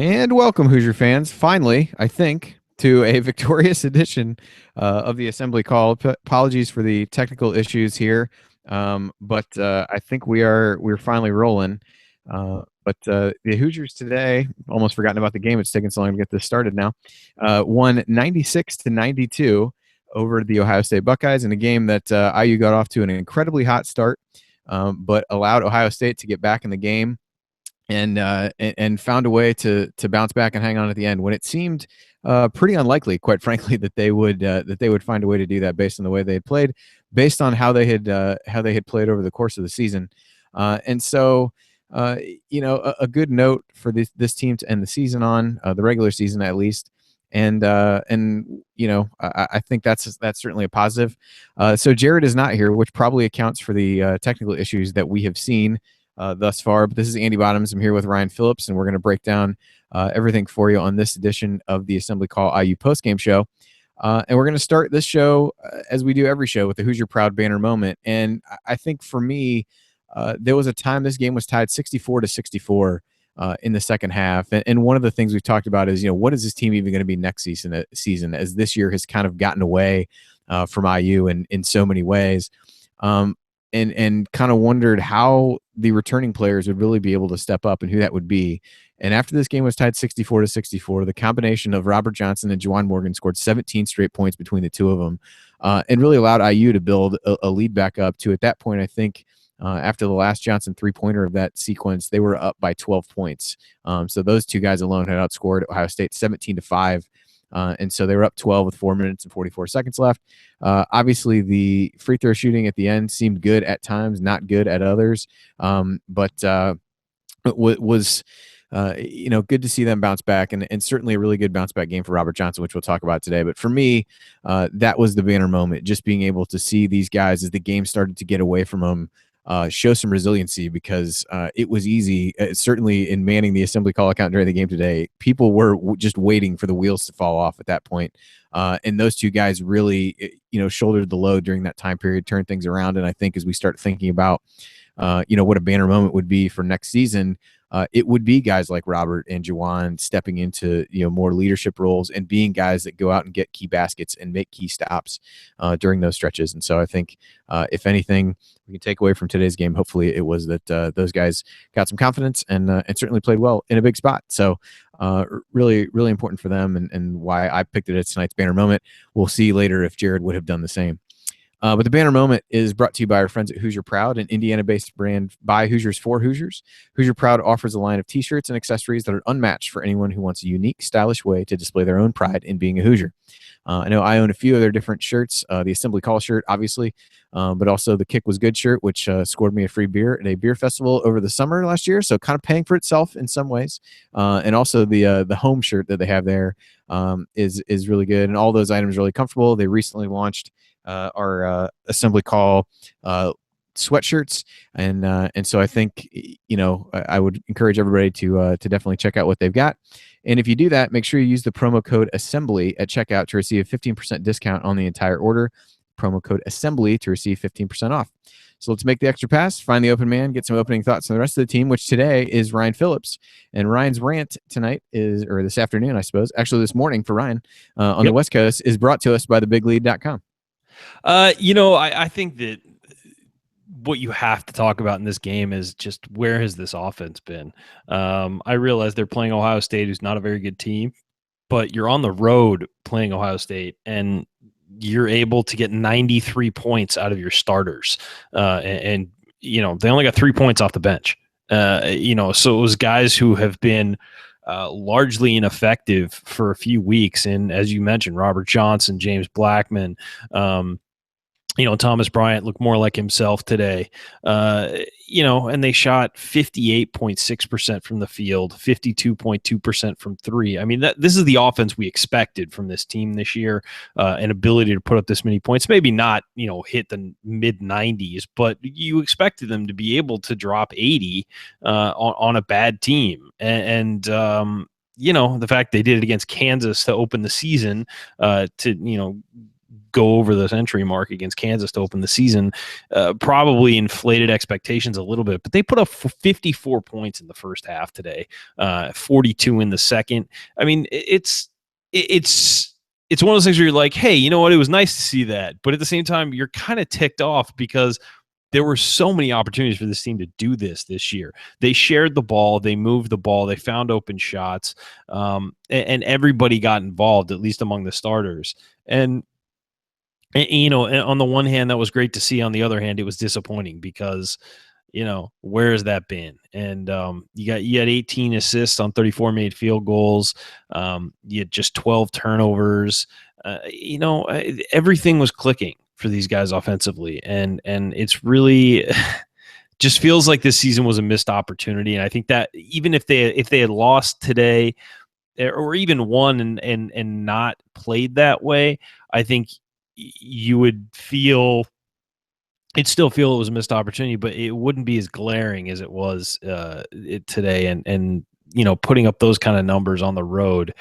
And welcome, Hoosier fans, finally, I think, to a victorious edition of the Assembly Call. Apologies for the technical issues here, but I think we're finally rolling. But the Hoosiers today, almost forgotten about the game. It's taken so long to get this started now. Won 96-92 over the Ohio State Buckeyes in a game that IU got off to an incredibly hot start, but allowed Ohio State to get back in the game and found a way to bounce back and hang on at the end when it seemed pretty unlikely, quite frankly, that they would find a way to do that based on the way they had played, based on how they had played over the course of the season, and so. A good note for this team to end the season on, the regular season at least, and I think that's certainly a positive. So Jared is not here, which probably accounts for the technical issues that we have seen thus far. But this is Andy Bottoms. I'm here with Ryan Phillips, and we're going to break down everything for you on this edition of the Assembly Call IU postgame show. And we're going to start this show, as we do every show, with the Hoosier Proud banner moment. And I think for me, there was a time this game was tied 64-64 in the second half. And one of the things we've talked about is, what is this team even going to be next season, as this year has kind of gotten away from IU in so many ways. And kind of wondered how the returning players would really be able to step up and who that would be. And after this game was tied 64-64, the combination of Robert Johnson and Juwan Morgan scored 17 straight points between the two of them, and really allowed IU to build a lead back up to, at that point, I think, after the last Johnson three-pointer of that sequence, they were up by 12 points. So those two guys alone had outscored Ohio State 17-5. And so they were up 12 with 4 minutes and 44 seconds left. Obviously, the free throw shooting at the end seemed good at times, not good at others. But it was good to see them bounce back, and certainly a really good bounce back game for Robert Johnson, which we'll talk about today. But for me, that was the banner moment, just being able to see these guys as the game started to get away from them. Show some resiliency, because it was easy, certainly in manning the Assembly Call account during the game today. People were just waiting for the wheels to fall off at that point. And those two guys really, shouldered the load during that time period, turned things around. And I think as we start thinking about, what a banner moment would be for next season, it would be guys like Robert and Juwan stepping into more leadership roles and being guys that go out and get key baskets and make key stops during those stretches. And so I think if anything we can take away from today's game, hopefully it was that those guys got some confidence and certainly played well in a big spot. So really, really important for them, and why I picked it as tonight's banner moment. We'll see later if Jared would have done the same. But the banner moment is brought to you by our friends at Hoosier Proud, an Indiana-based brand by Hoosiers for Hoosiers. Hoosier Proud offers a line of T-shirts and accessories that are unmatched for anyone who wants a unique, stylish way to display their own pride in being a Hoosier. I know I own a few of their different shirts, the Assembly Call shirt, obviously, but also the Kick Was Good shirt, which scored me a free beer at a beer festival over the summer last year, so kind of paying for itself in some ways. And also the home shirt that they have there is really good, and all those items are really comfortable. They recently launched our Assembly Call sweatshirts, and so I think I would encourage everybody to definitely check out what they've got. And if you do that, make sure you use the promo code Assembly at checkout to receive a 15% discount on the entire order. Promo code Assembly to receive 15% off. So let's make the extra pass, find the open man, get some opening thoughts on the rest of the team, which today is Ryan Phillips. And Ryan's rant tonight or this afternoon, I suppose, actually this morning for Ryan on the West Coast, is brought to us by thebiglead.com. I think that what you have to talk about in this game is just, where has this offense been? I realize they're playing Ohio State, who's not a very good team, but you're on the road playing Ohio State, and you're able to get 93 points out of your starters. And they only got 3 points off the bench. So it was guys who have been largely ineffective for a few weeks. And as you mentioned, Robert Johnson, James Blackman, Thomas Bryant looked more like himself today, and they shot 58.6% from the field, 52.2% from three. I mean, this is the offense we expected from this team this year, an ability to put up this many points, maybe not, hit the mid 90s, but you expected them to be able to drop 80 on a bad team. And the fact they did it against Kansas to open the season, to go over the century mark against Kansas to open the season. Probably inflated expectations a little bit, but they put up 54 points in the first half today, 42 in the second. I mean, it's one of those things where you're like, hey, you know what? It was nice to see that. But at the same time, you're kind of ticked off because there were so many opportunities for this team to do this year. They shared the ball, they moved the ball, they found open shots, and everybody got involved, at least among the starters. And you know, on the one hand, that was great to see. On the other hand, it was disappointing because, you know, where has that been? And you had 18 assists on 34 made field goals. You had just 12 turnovers. You know, everything was clicking for these guys offensively, and it's really just feels like this season was a missed opportunity. And I think that even if they had lost today, or even won and not played that way, I think you would feel I'd still feel it was a missed opportunity, but it wouldn't be as glaring as it was today. And you know, putting up those kind of numbers on the road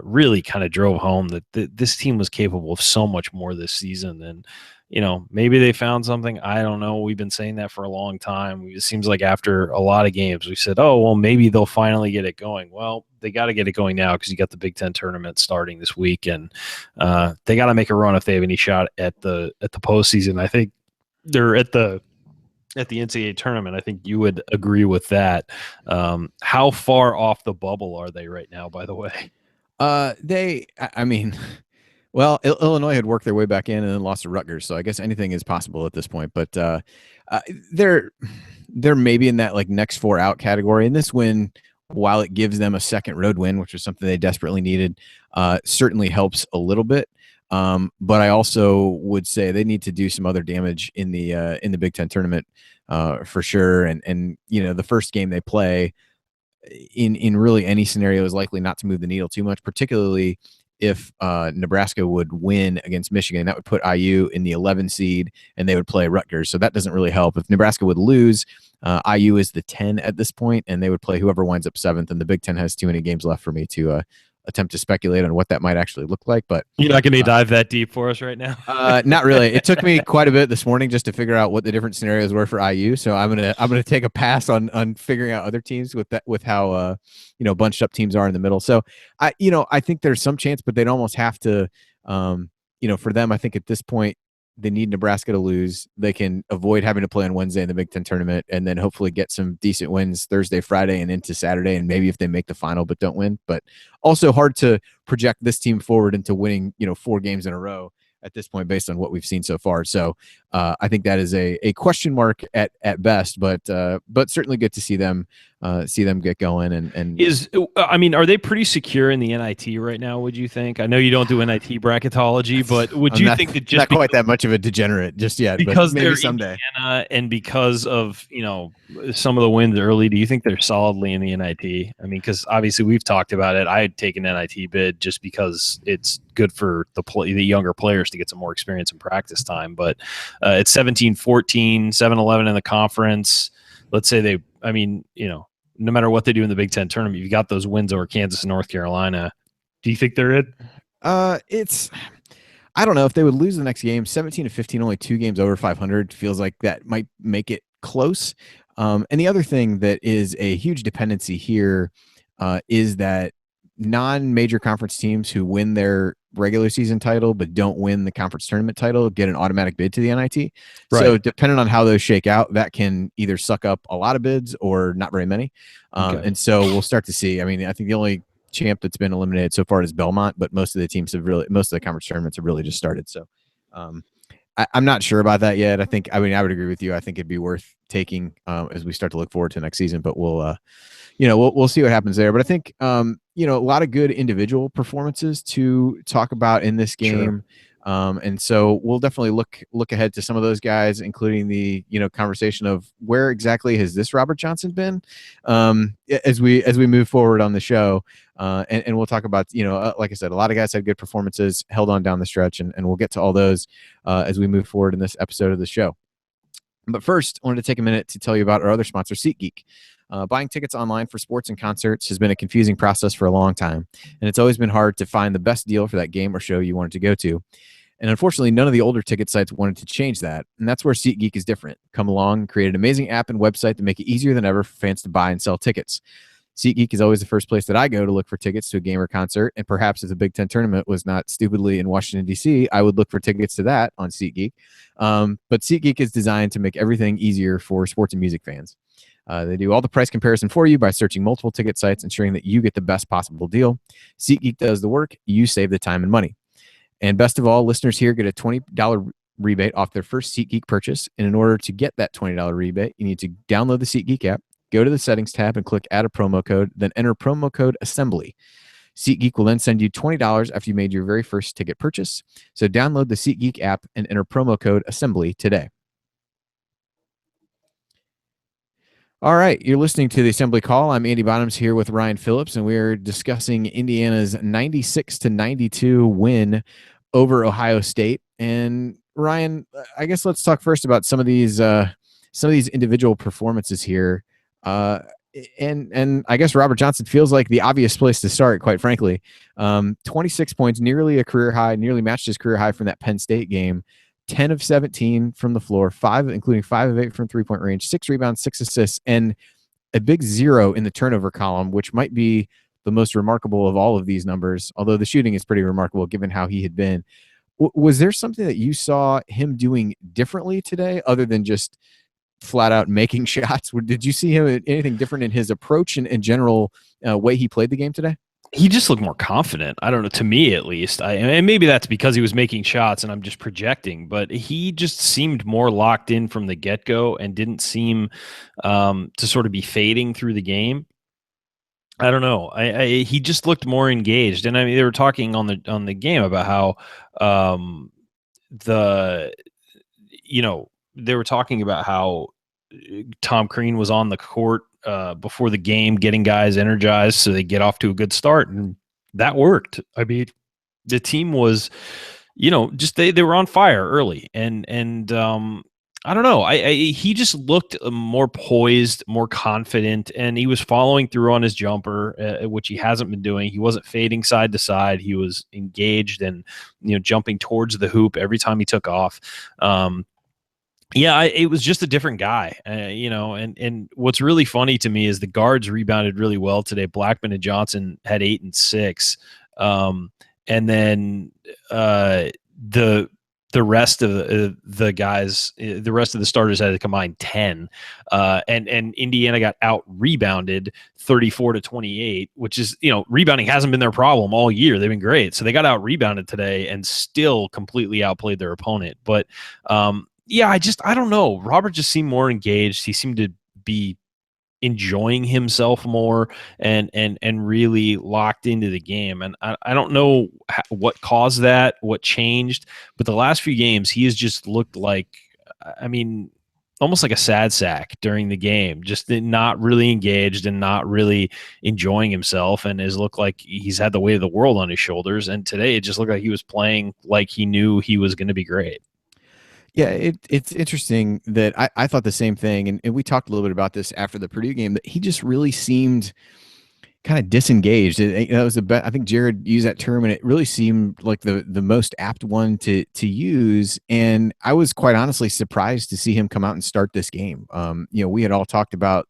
really kind of drove home that this team was capable of so much more this season. And you know, maybe they found something. I don't know. We've been saying that for a long time. It seems like after a lot of games, we said, "Oh, well, maybe they'll finally get it going." Well, they got to get it going now because you got the Big Ten tournament starting this week, and they got to make a run if they have any shot at the postseason. I think they're at the NCAA tournament. I think you would agree with that. How far off the bubble are they right now, by the way? I mean, well, Illinois had worked their way back in and then lost to Rutgers, so I guess anything is possible at this point. But they're maybe in that like next four out category. And this win, while it gives them a second road win, which was something they desperately needed, certainly helps a little bit. But I also would say they need to do some other damage in the Big Ten tournament for sure. And you know, the first game they play in really any scenario is likely not to move the needle too much, particularly if Nebraska would win against Michigan. That would put IU in the 11 seed, and they would play Rutgers. So that doesn't really help. If Nebraska would lose, IU is the 10 at this point, and they would play whoever winds up seventh. And the Big Ten has too many games left for me to attempt to speculate on what that might actually look like. But you're not going to dive that deep for us right now. Not really. It took me quite a bit this morning just to figure out what the different scenarios were for IU. So I'm gonna take a pass on figuring out other teams with how you know, bunched up teams are in the middle. So I think there's some chance, but they'd almost have to you know, for them, I think at this point they need Nebraska to lose. They can avoid having to play on Wednesday in the Big Ten tournament, and then hopefully get some decent wins Thursday, Friday, and into Saturday, and maybe if they make the final but don't win. But also hard to project this team forward into winning, you know, 4 games in a row at this point based on what we've seen so far. So I think that is a question mark at best, but certainly good to see them get going. And I mean, are they pretty secure in the NIT right now? Would you think? I know you don't do NIT bracketology, but would you think that just not quite that much of a degenerate just yet, because but maybe they're someday, Indiana, and because of, you know, some of the wins early, do you think they're solidly in the NIT? I mean, because obviously we've talked about it. I had taken NIT bid just because it's good for the younger players to get some more experience and practice time. But it's 17-14, 7-11 in the conference. Let's say I mean, you know, no matter what they do in the Big Ten tournament, you've got those wins over Kansas and North Carolina. Do you think they're in? I don't know if they would lose the next game. 17-15, only 2 games over 500 feels like that might make it close. And the other thing that is a huge dependency here is that non-major conference teams who win their regular season title but don't win the conference tournament title get an automatic bid to the NIT. Right. So depending on how those shake out, that can either suck up a lot of bids or not very many. Okay. And so we'll start to see. I mean, I think the only champ that's been eliminated so far is Belmont, but most of the conference tournaments have really just started. So I'm not sure about that yet. I would agree with you. I think it'd be worth taking as we start to look forward to next season, but we'll see what happens there. But I think, you know, a lot of good individual performances to talk about in this game. Sure. And so we'll definitely look ahead to some of those guys, including the, you know, conversation of where exactly has this Robert Johnson been as we move forward on the show. And we'll talk about, you know, like I said, a lot of guys had good performances, held on down the stretch, and we'll get to all those as we move forward in this episode of the show. But first, I wanted to take a minute to tell you about our other sponsor, SeatGeek. Buying tickets online for sports and concerts has been a confusing process for a long time, and it's always been hard to find the best deal for that game or show you wanted to go to. And unfortunately, none of the older ticket sites wanted to change that. And that's where SeatGeek is different. Come along, create an amazing app and website to make it easier than ever for fans to buy and sell tickets. SeatGeek is always the first place that I go to look for tickets to a game or concert. And perhaps if the Big Ten tournament was not stupidly in Washington, D.C., I would look for tickets to that on SeatGeek. But SeatGeek is designed to make everything easier for sports and music fans. They do all the price comparison for you by searching multiple ticket sites, ensuring that you get the best possible deal. SeatGeek does the work. You save the time and money. And best of all, listeners here get a $20 rebate off their first SeatGeek purchase. And in order to get that $20 rebate, you need to download the SeatGeek app, go to the settings tab and click add a promo code, then enter promo code assembly. SeatGeek will then send you $20 after you made your very first ticket purchase. So download the SeatGeek app and enter promo code assembly today. All right, you're listening to the Assembly Call. I'm Andy Bottoms here with Ryan Phillips, and we are discussing Indiana's 96-92 win over Ohio State. And Ryan, I guess let's talk first about some of these individual performances here. And I guess Robert Johnson feels like the obvious place to start, quite frankly. 26 points, nearly a career high, nearly matched his career high from that Penn State game. 10 of 17 from the floor, including 5 of 8 from three-point range, 6 rebounds, 6 assists, and a big 0 in the turnover column, which might be the most remarkable of all of these numbers, although the shooting is pretty remarkable given how he had been. Was there something that you saw him doing differently today other than just flat out making shots? Did you see him anything different in his approach and in general way he played the game today? He just looked more confident. I don't know, to me at least. And maybe that's because he was making shots and I'm just projecting, but he just seemed more locked in from the get-go and didn't seem to sort of be fading through the game. I don't know. He just looked more engaged. And I mean, they were talking on the game about how they were talking about how Tom Crean was on the court before the game, getting guys energized so they get off to a good start, and that worked. I mean, the team was, just they were on fire early, and I don't know. He just looked more poised, more confident, and he was following through on his jumper, which he hasn't been doing. He wasn't fading side to side. He was engaged and jumping towards the hoop every time he took off. Yeah, it was just a different guy, and what's really funny to me is the guards rebounded really well today. Blackman and Johnson had 8 and 6. And then the rest of the guys, the rest of the starters had a combined 10. And Indiana got out rebounded 34-28, which is, rebounding hasn't been their problem all year. They've been great. So they got out rebounded today and still completely outplayed their opponent. But, yeah, I don't know. Robert just seemed more engaged. He seemed to be enjoying himself more and really locked into the game. And I don't know what caused that, what changed, but the last few games, he has just looked like, almost like a sad sack during the game, just not really engaged and not really enjoying himself, and has looked like he's had the weight of the world on his shoulders. And today it just looked like he was playing like he knew he was going to be great. Yeah, it's interesting that I thought the same thing. And we talked a little bit about this after the Purdue game, that he just really seemed kind of disengaged. It was I think Jared used that term, and it really seemed like the most apt one to use. And I was quite honestly surprised to see him come out and start this game. We had all talked about,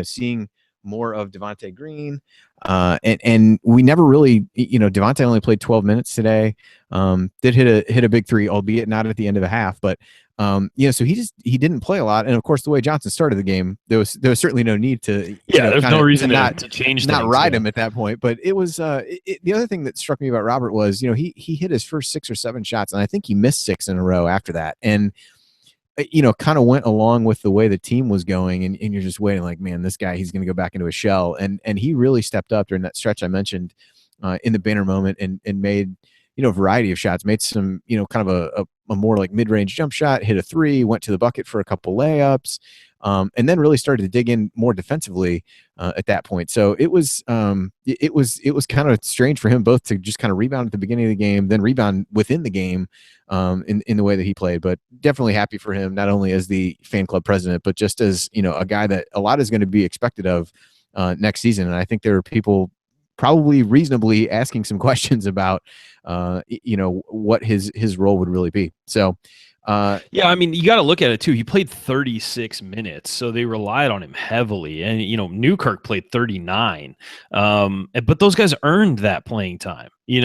seeing more of Devontae Green. And we never really, Devontae only played 12 minutes today. Did hit a big 3, albeit not at the end of the half, but so he didn't play a lot. And of course, the way Johnson started the game, there was certainly no need to, there's no reason to change not things, ride him at that point. But it was, the other thing that struck me about Robert was, he hit his first 6 or 7 shots, and I think he missed 6 in a row after that. And, kind of went along with the way the team was going, and you're just waiting like, man, this guy, he's going to go back into a shell. And he really stepped up during that stretch I mentioned in the banner moment and made, a variety of shots, made some, kind of a more like mid-range jump shot, hit a 3, went to the bucket for a couple layups, and then really started to dig in more defensively at that point. So it was kind of strange for him both to just kind of rebound at the beginning of the game, then rebound within the game in the way that he played. But definitely happy for him, not only as the fan club president, but just as, a guy that a lot is going to be expected of next season. And I think there are people probably reasonably asking some questions about, what his role would really be. So, Yeah, I mean, you got to look at it too. He played 36 minutes, so they relied on him heavily. And Newkirk played 39. But those guys earned that playing time. It's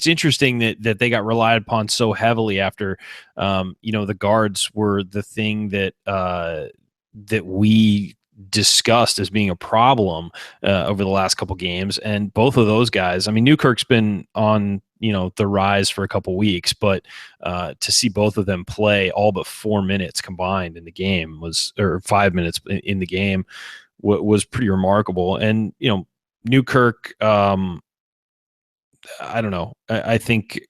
interesting that they got relied upon so heavily after the guards were the thing that we discussed as being a problem over the last couple games. And both of those guys, I mean, Newkirk's been on the rise for a couple weeks, but to see both of them play all but 4 minutes combined in the game or 5 minutes in the game was pretty remarkable. And Newkirk, I don't know, I think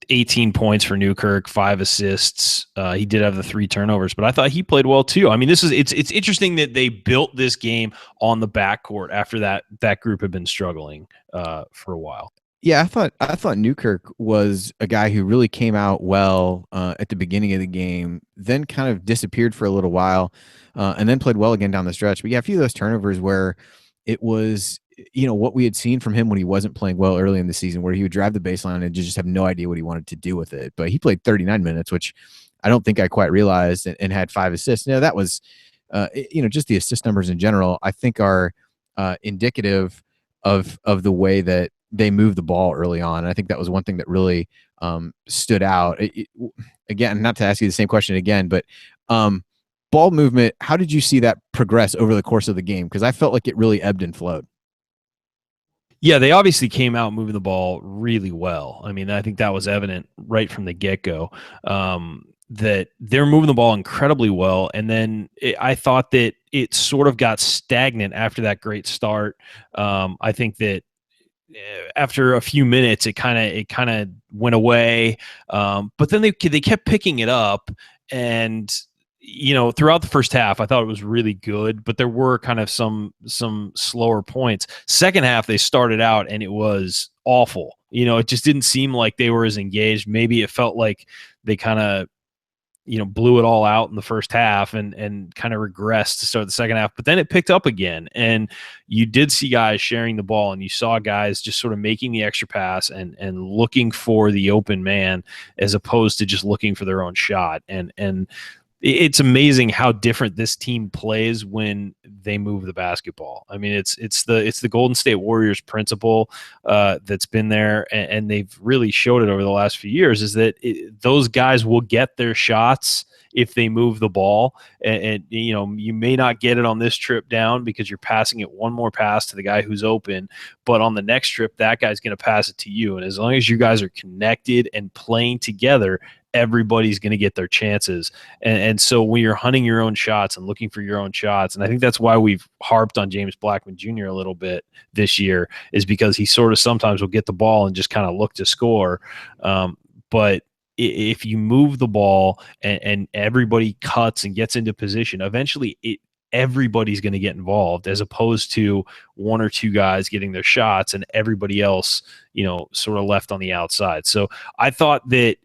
18 points for Newkirk, 5 assists. He did have the 3 turnovers, but I thought he played well too. I mean, it's interesting that they built this game on the backcourt after that group had been struggling for a while. Yeah, I thought Newkirk was a guy who really came out well at the beginning of the game, then kind of disappeared for a little while, and then played well again down the stretch. But yeah, a few of those turnovers where it was, what we had seen from him when he wasn't playing well early in the season, where he would drive the baseline and just have no idea what he wanted to do with it. But he played 39 minutes, which I don't think I quite realized, and had 5 assists. That was, just the assist numbers in general, I think are indicative of the way that they moved the ball early on. And I think that was one thing that really stood out. Again, not to ask you the same question again, but ball movement, how did you see that progress over the course of the game? Because I felt like it really ebbed and flowed. Yeah, they obviously came out moving the ball really well. I mean, I think that was evident right from the get-go, that they're moving the ball incredibly well. And then I thought that it sort of got stagnant after that great start. I think that after a few minutes, it kind of went away. But then they kept picking it up, and throughout the first half, I thought it was really good, but there were kind of some slower points. Second half, they started out and it was awful. It just didn't seem like they were as engaged. Maybe it felt like they kind of blew it all out in the first half and kind of regressed to start the second half. But then it picked up again, and you did see guys sharing the ball, and you saw guys just sort of making the extra pass and looking for the open man as opposed to just looking for their own shot. And it's amazing how different this team plays when they move the basketball. I mean, it's the Golden State Warriors principle that's been there, and they've really showed it over the last few years, is that those guys will get their shots if they move the ball. And you may not get it on this trip down because you're passing it one more pass to the guy who's open, but on the next trip, that guy's going to pass it to you. And as long as you guys are connected and playing together, everybody's going to get their chances. And so when you're hunting your own shots and looking for your own shots, and I think that's why we've harped on James Blackman Jr. a little bit this year, is because he sort of sometimes will get the ball and just kind of look to score. But if you move the ball and everybody cuts and gets into position, eventually everybody's going to get involved, as opposed to one or two guys getting their shots and everybody else, sort of left on the outside. So I thought that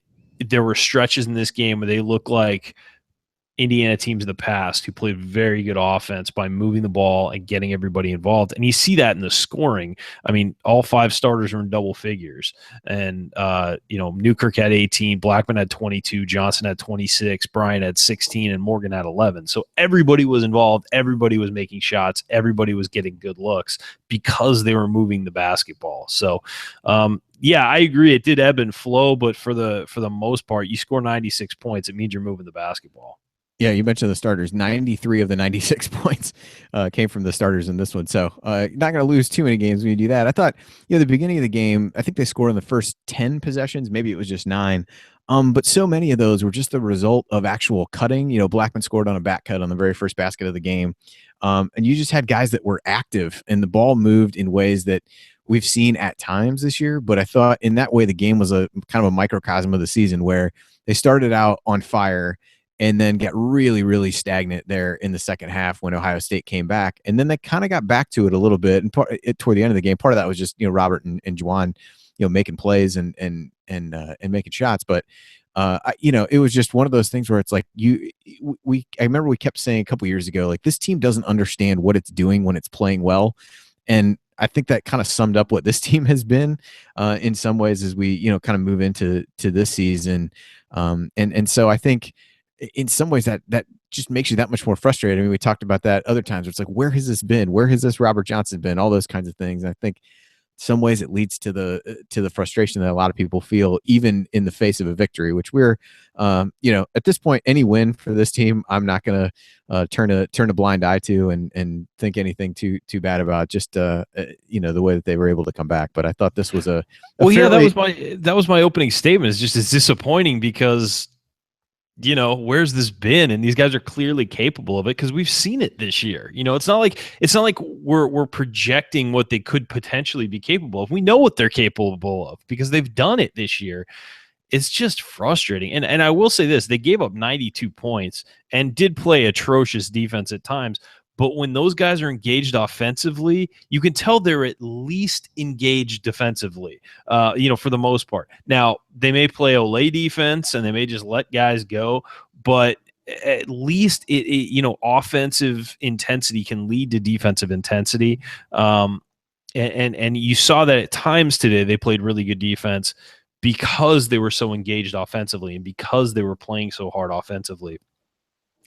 there were stretches in this game where they looked like Indiana teams in the past who played very good offense by moving the ball and getting everybody involved. And you see that in the scoring. I mean, all 5 starters were in double figures. And, Newkirk had 18, Blackman had 22, Johnson had 26, Bryant had 16, and Morgan had 11. So everybody was involved. Everybody was making shots. Everybody was getting good looks because they were moving the basketball. So, yeah, I agree. It did ebb and flow, but for the most part, you score 96 points, it means you're moving the basketball. Yeah, you mentioned the starters. 93 of the 96 points came from the starters in this one. So you're not going to lose too many games when you do that. I thought, the beginning of the game, I think they scored in the first 10 possessions. Maybe it was just 9. But so many of those were just the result of actual cutting. Blackman scored on a back cut on the very first basket of the game. And you just had guys that were active, and the ball moved in ways that we've seen at times this year. But I thought in that way, the game was a kind of a microcosm of the season, where they started out on fire and then got really, really stagnant there in the second half when Ohio State came back. And then they kind of got back to it a little bit. And toward the end of the game, part of that was just, Robert and Juwan, making plays and making shots. But it was just one of those things where it's like I remember we kept saying a couple years ago, like, this team doesn't understand what it's doing when it's playing well. And I think that kind of summed up what this team has been in some ways as we, kind of move into this season. And so I think in some ways that just makes you that much more frustrated. I mean, we talked about that other times where it's like, where has this been? Where has this Robert Johnson been? All those kinds of things. And I think some ways it leads to the frustration that a lot of people feel, even in the face of a victory, which we're, at this point, any win for this team, I'm not going to turn a blind eye to and think anything too bad about. Just the way that they were able to come back. But I thought this was a well, yeah, fairly, that was my opening statement. It's disappointing because where's this been? And these guys are clearly capable of it because we've seen it this year. It's not like we're projecting what they could potentially be capable of. We know what they're capable of because they've done it this year. It's just frustrating. And I will say this, they gave up 92 points and did play atrocious defense at times. But when those guys are engaged offensively, you can tell they're at least engaged defensively, for the most part. Now, they may play Olay defense and they may just let guys go, but at least offensive intensity can lead to defensive intensity. And you saw that at times today they played really good defense because they were so engaged offensively and because they were playing so hard offensively.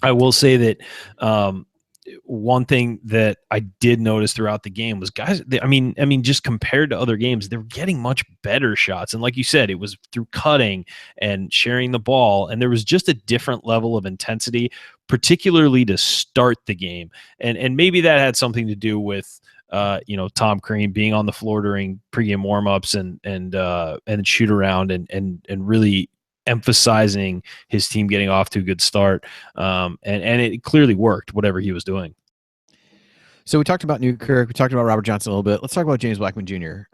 I will say that one thing that I did notice throughout the game was guys, just compared to other games, they're getting much better shots. And like you said, it was through cutting and sharing the ball. And there was just a different level of intensity, particularly to start the game. And maybe that had something to do with Tom Crean being on the floor during pregame warmups and shoot around and really emphasizing his team getting off to a good start. And it clearly worked, whatever he was doing. So we talked about Newkirk. We talked about Robert Johnson a little bit. Let's talk about James Blackman Jr.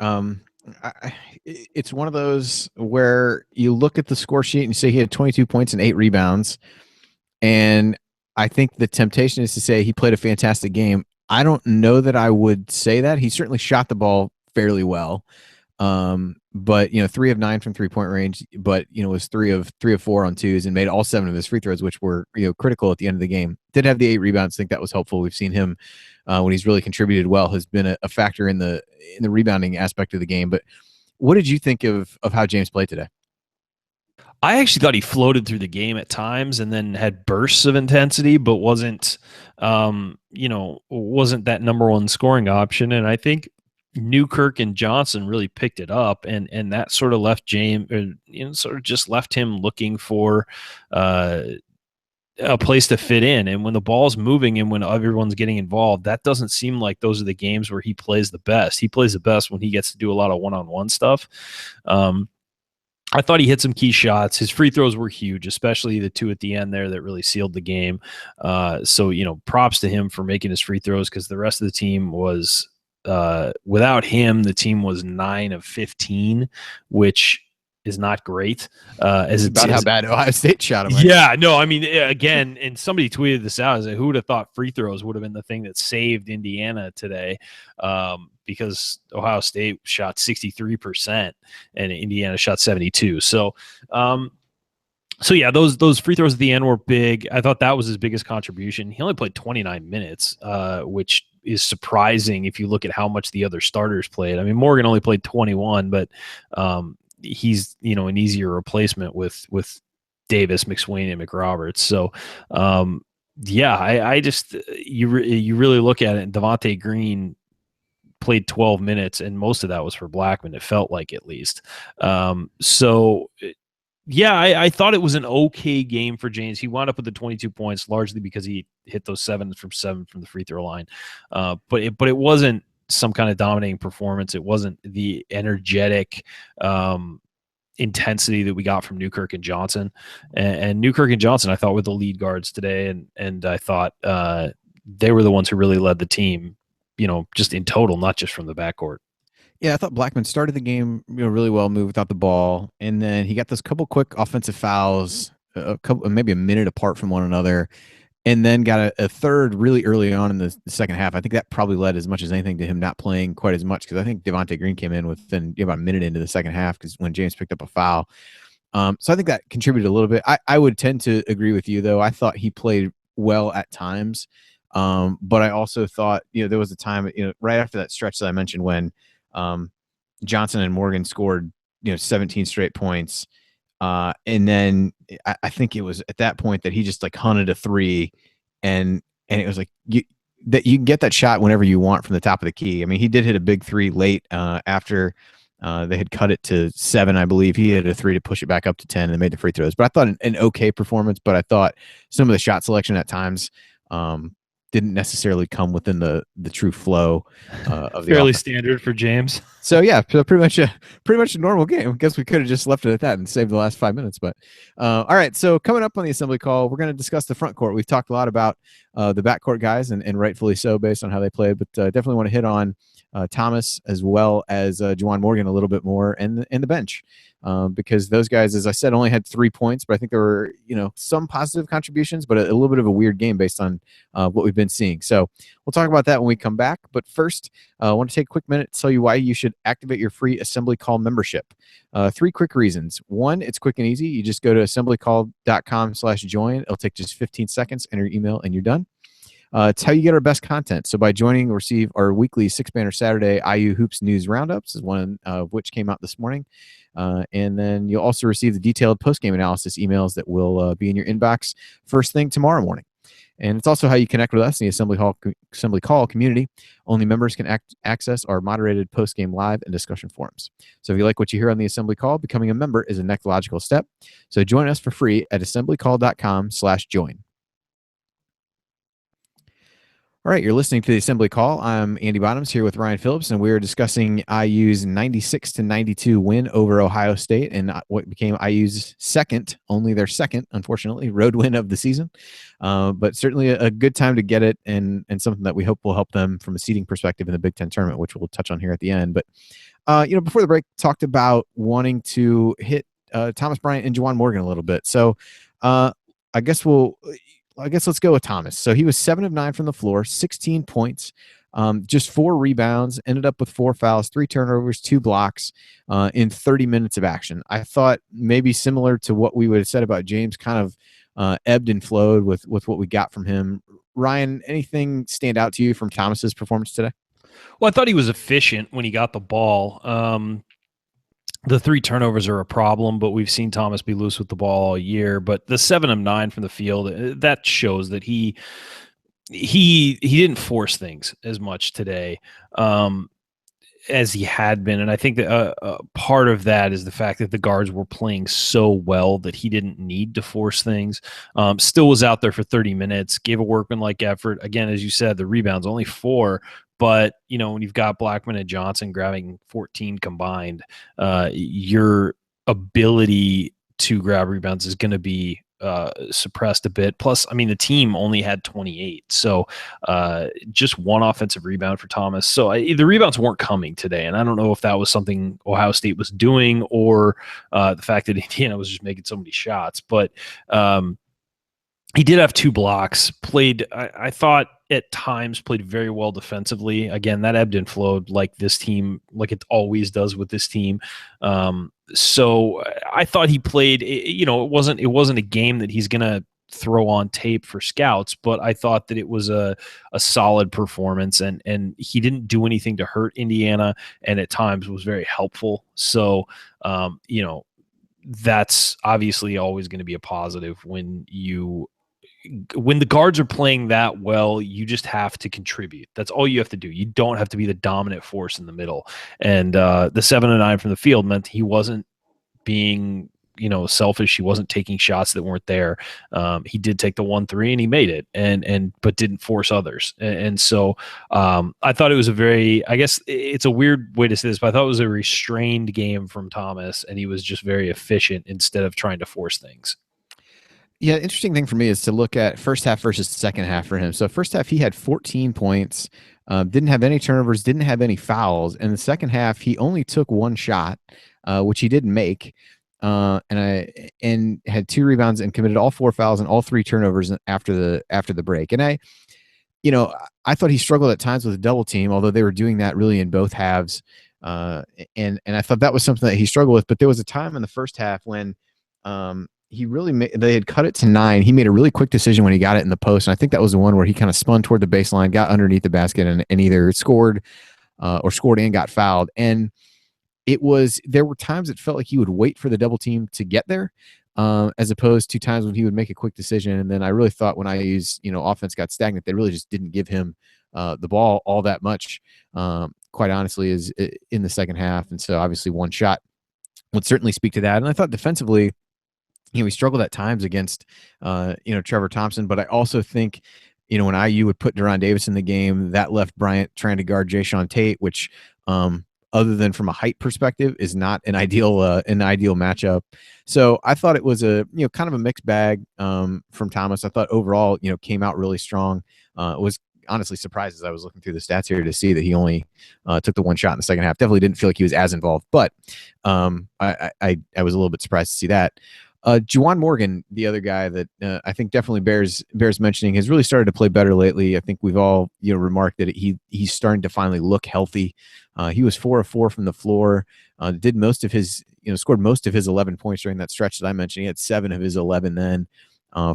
It's one of those where you look at the score sheet and you say he had 22 points and 8 rebounds. And I think the temptation is to say he played a fantastic game. I don't know that I would say that. He certainly shot the ball fairly well. But 3 of 9 from 3-point range, but was 3 of 4 on twos and made all 7 of his free throws, which were critical at the end of the game. Did have the 8 rebounds. I think that was helpful. We've seen him when he's really contributed well, has been a factor in the rebounding aspect of the game. But what did you think of how James played today? I actually thought he floated through the game at times and then had bursts of intensity, but wasn't that number one scoring option. And I think Newkirk and Johnson really picked it up, and that sort of left James, sort of just left him looking for a place to fit in. And when the ball's moving and when everyone's getting involved, that doesn't seem like those are the games where he plays the best. He plays the best when he gets to do a lot of one-on-one stuff. I thought he hit some key shots. His free throws were huge, especially the 2 at the end there that really sealed the game. So props to him for making his free throws, because the rest of the team was without him, the team was 9 of 15, which is not great. As about how bad Ohio State shot him. Yeah, no, I mean, again, and somebody tweeted this out, is that who would have thought free throws would have been the thing that saved Indiana today, because Ohio State shot 63% and Indiana shot 72. So yeah, those free throws at the end were big. I thought that was his biggest contribution. He only played 29 minutes, which is surprising if you look at how much the other starters played. I mean, Morgan only played 21, but he's an easier replacement with Davis, McSwain, and McRoberts. So yeah, I just you really look at it, and Devontae Green played 12 minutes, and most of that was for Blackman. It felt like, at least. So yeah, I thought it was an okay game for James. He wound up with the 22 points, largely because he hit those 7 from the free throw line. But it wasn't some kind of dominating performance. It wasn't the energetic intensity that we got from Newkirk and Johnson. And Newkirk and Johnson, I thought, were the lead guards today, and I thought they were the ones who really led the team, just in total, not just from the backcourt. Yeah, I thought Blackman started the game really well, moved without the ball, and then he got those couple quick offensive fouls, maybe a minute apart from one another, and then got a third really early on in the second half. I think that probably led as much as anything to him not playing quite as much, because I think Devontae Green came in within about a minute into the second half, because when James picked up a foul. So I think that contributed a little bit. I would tend to agree with you, though. I thought he played well at times. But I also thought, there was a time, right after that stretch that I mentioned when Johnson and Morgan scored, 17 straight points. And then I think it was at that point that he just like hunted a three, and it was like that you can get that shot whenever you want from the top of the key. I mean, he did hit a big three late after they had cut it to 7, I believe. He hit a three to push it back up to 10 and made the free throws. But I thought an okay performance, but I thought some of the shot selection at times didn't necessarily come within the true flow of the Fairly offense. standard for James. So yeah, pretty much a normal game. I guess we could have just left it at that and saved the last 5 minutes. But all right, so coming up on the assembly call, we're going to discuss the front court. We've talked a lot about the backcourt guys, and rightfully so based on how they played. But definitely want to hit on Thomas as well as Juwan Morgan a little bit more, and the bench. Because those guys, as I said, only had 3 points, but I think there were, some positive contributions, but a little bit of a weird game based on what we've been seeing. So we'll talk about that when we come back. But first, I want to take a quick minute to tell you why you should activate your free Assembly Call membership. 3 quick reasons. 1, it's quick and easy. You just go to assemblycall.com/join. It'll take just 15 seconds, enter your email, and you're done. It's how you get our best content. So by joining, receive our weekly 6-banner Saturday IU Hoops News Roundups, is one of which came out this morning. And then you'll also receive the detailed post-game analysis emails that will be in your inbox first thing tomorrow morning. And it's also how you connect with us in the Assembly Call community. Only members can access our moderated post-game live and discussion forums. So if you like what you hear on the Assembly Call, becoming a member is a next logical step. So join us for free at assemblycall.com/join. All right, you're listening to the Assembly Call. I'm Andy Bottoms here with Ryan Phillips, and we're discussing IU's 96-92 win over Ohio State and what became IU's only their second, unfortunately, road win of the season. But certainly a good time to get it, and something that we hope will help them from a seeding perspective in the Big Ten tournament, which we'll touch on here at the end. But, before the break, talked about wanting to hit Thomas Bryant and Juwan Morgan a little bit. So I guess let's go with Thomas. So he was 7 of 9 from the floor, 16 points, just 4 rebounds, ended up with 4 fouls, 3 turnovers, 2 blocks in 30 minutes of action. I thought maybe similar to what we would have said about James, kind of ebbed and flowed with what we got from him. Ryan, anything stand out to you from Thomas's performance today? Well, I thought he was efficient when he got the ball. The 3 turnovers are a problem, but we've seen Thomas be loose with the ball all year. But the 7 of 9 from the field, that shows that he didn't force things as much today as he had been. And I think that part of that is the fact that the guards were playing so well that he didn't need to force things. Still was out there for 30 minutes, gave a workmanlike effort. Again, as you said, the rebounds, only 4. But, when you've got Blackman and Johnson grabbing 14 combined, your ability to grab rebounds is going to be suppressed a bit. Plus, I mean, the team only had 28. So just 1 offensive rebound for Thomas. So the rebounds weren't coming today. And I don't know if that was something Ohio State was doing or the fact that Indiana was just making so many shots. But he did have 2 blocks, I thought at times played very well defensively. Again, that ebbed and flowed like this team, like it always does with this team. So I thought he played, it wasn't a game that he's going to throw on tape for scouts, but I thought that it was a solid performance, and he didn't do anything to hurt Indiana, and at times was very helpful. So, that's obviously always going to be a positive when the guards are playing that well. You just have to contribute. That's all you have to do. You don't have to be the dominant force in the middle. And the 7 of 9 from the field meant he wasn't being, selfish. He wasn't taking shots that weren't there. He did take the 1-3 and he made it, but didn't force others. And so I thought it was I guess it's a weird way to say this, but I thought it was a restrained game from Thomas, and he was just very efficient instead of trying to force things. Yeah, interesting thing for me is to look at first half versus second half for him. So first half, he had 14 points, didn't have any turnovers, didn't have any fouls. And the second half, he only took 1 shot, which he didn't make, and had 2 rebounds and committed all 4 fouls and all 3 turnovers after the break. And I thought he struggled at times with a double team, although they were doing that really in both halves. And I thought that was something that he struggled with. But there was a time in the first half when he really they had cut it to 9. He made a really quick decision when he got it in the post, and I think that was the one where he kind of spun toward the baseline, got underneath the basket, and either scored or scored and got fouled. And there were times it felt like he would wait for the double team to get there, as opposed to times when he would make a quick decision. And then I really thought when IU's offense got stagnant, they really just didn't give him the ball all that much. Quite honestly, is in the second half, and so obviously one shot would certainly speak to that. And I thought defensively, he struggled at times against, Trevor Thompson, but I also think, when IU would put Deron Davis in the game, that left Bryant trying to guard Jayshawn Tate, which, other than from a height perspective, is not an ideal matchup. So I thought it was a kind of a mixed bag from Thomas. I thought overall, came out really strong. Was honestly surprised as I was looking through the stats here to see that he only took the one shot in the second half. Definitely didn't feel like he was as involved, but I was a little bit surprised to see that. Juwan Morgan, the other guy that I think definitely bears mentioning, has really started to play better lately. I think we've all remarked that he's starting to finally look healthy. He was 4 of 4 from the floor. Did most of his scored most of his 11 points during that stretch that I mentioned. He had 7 of his 11 then.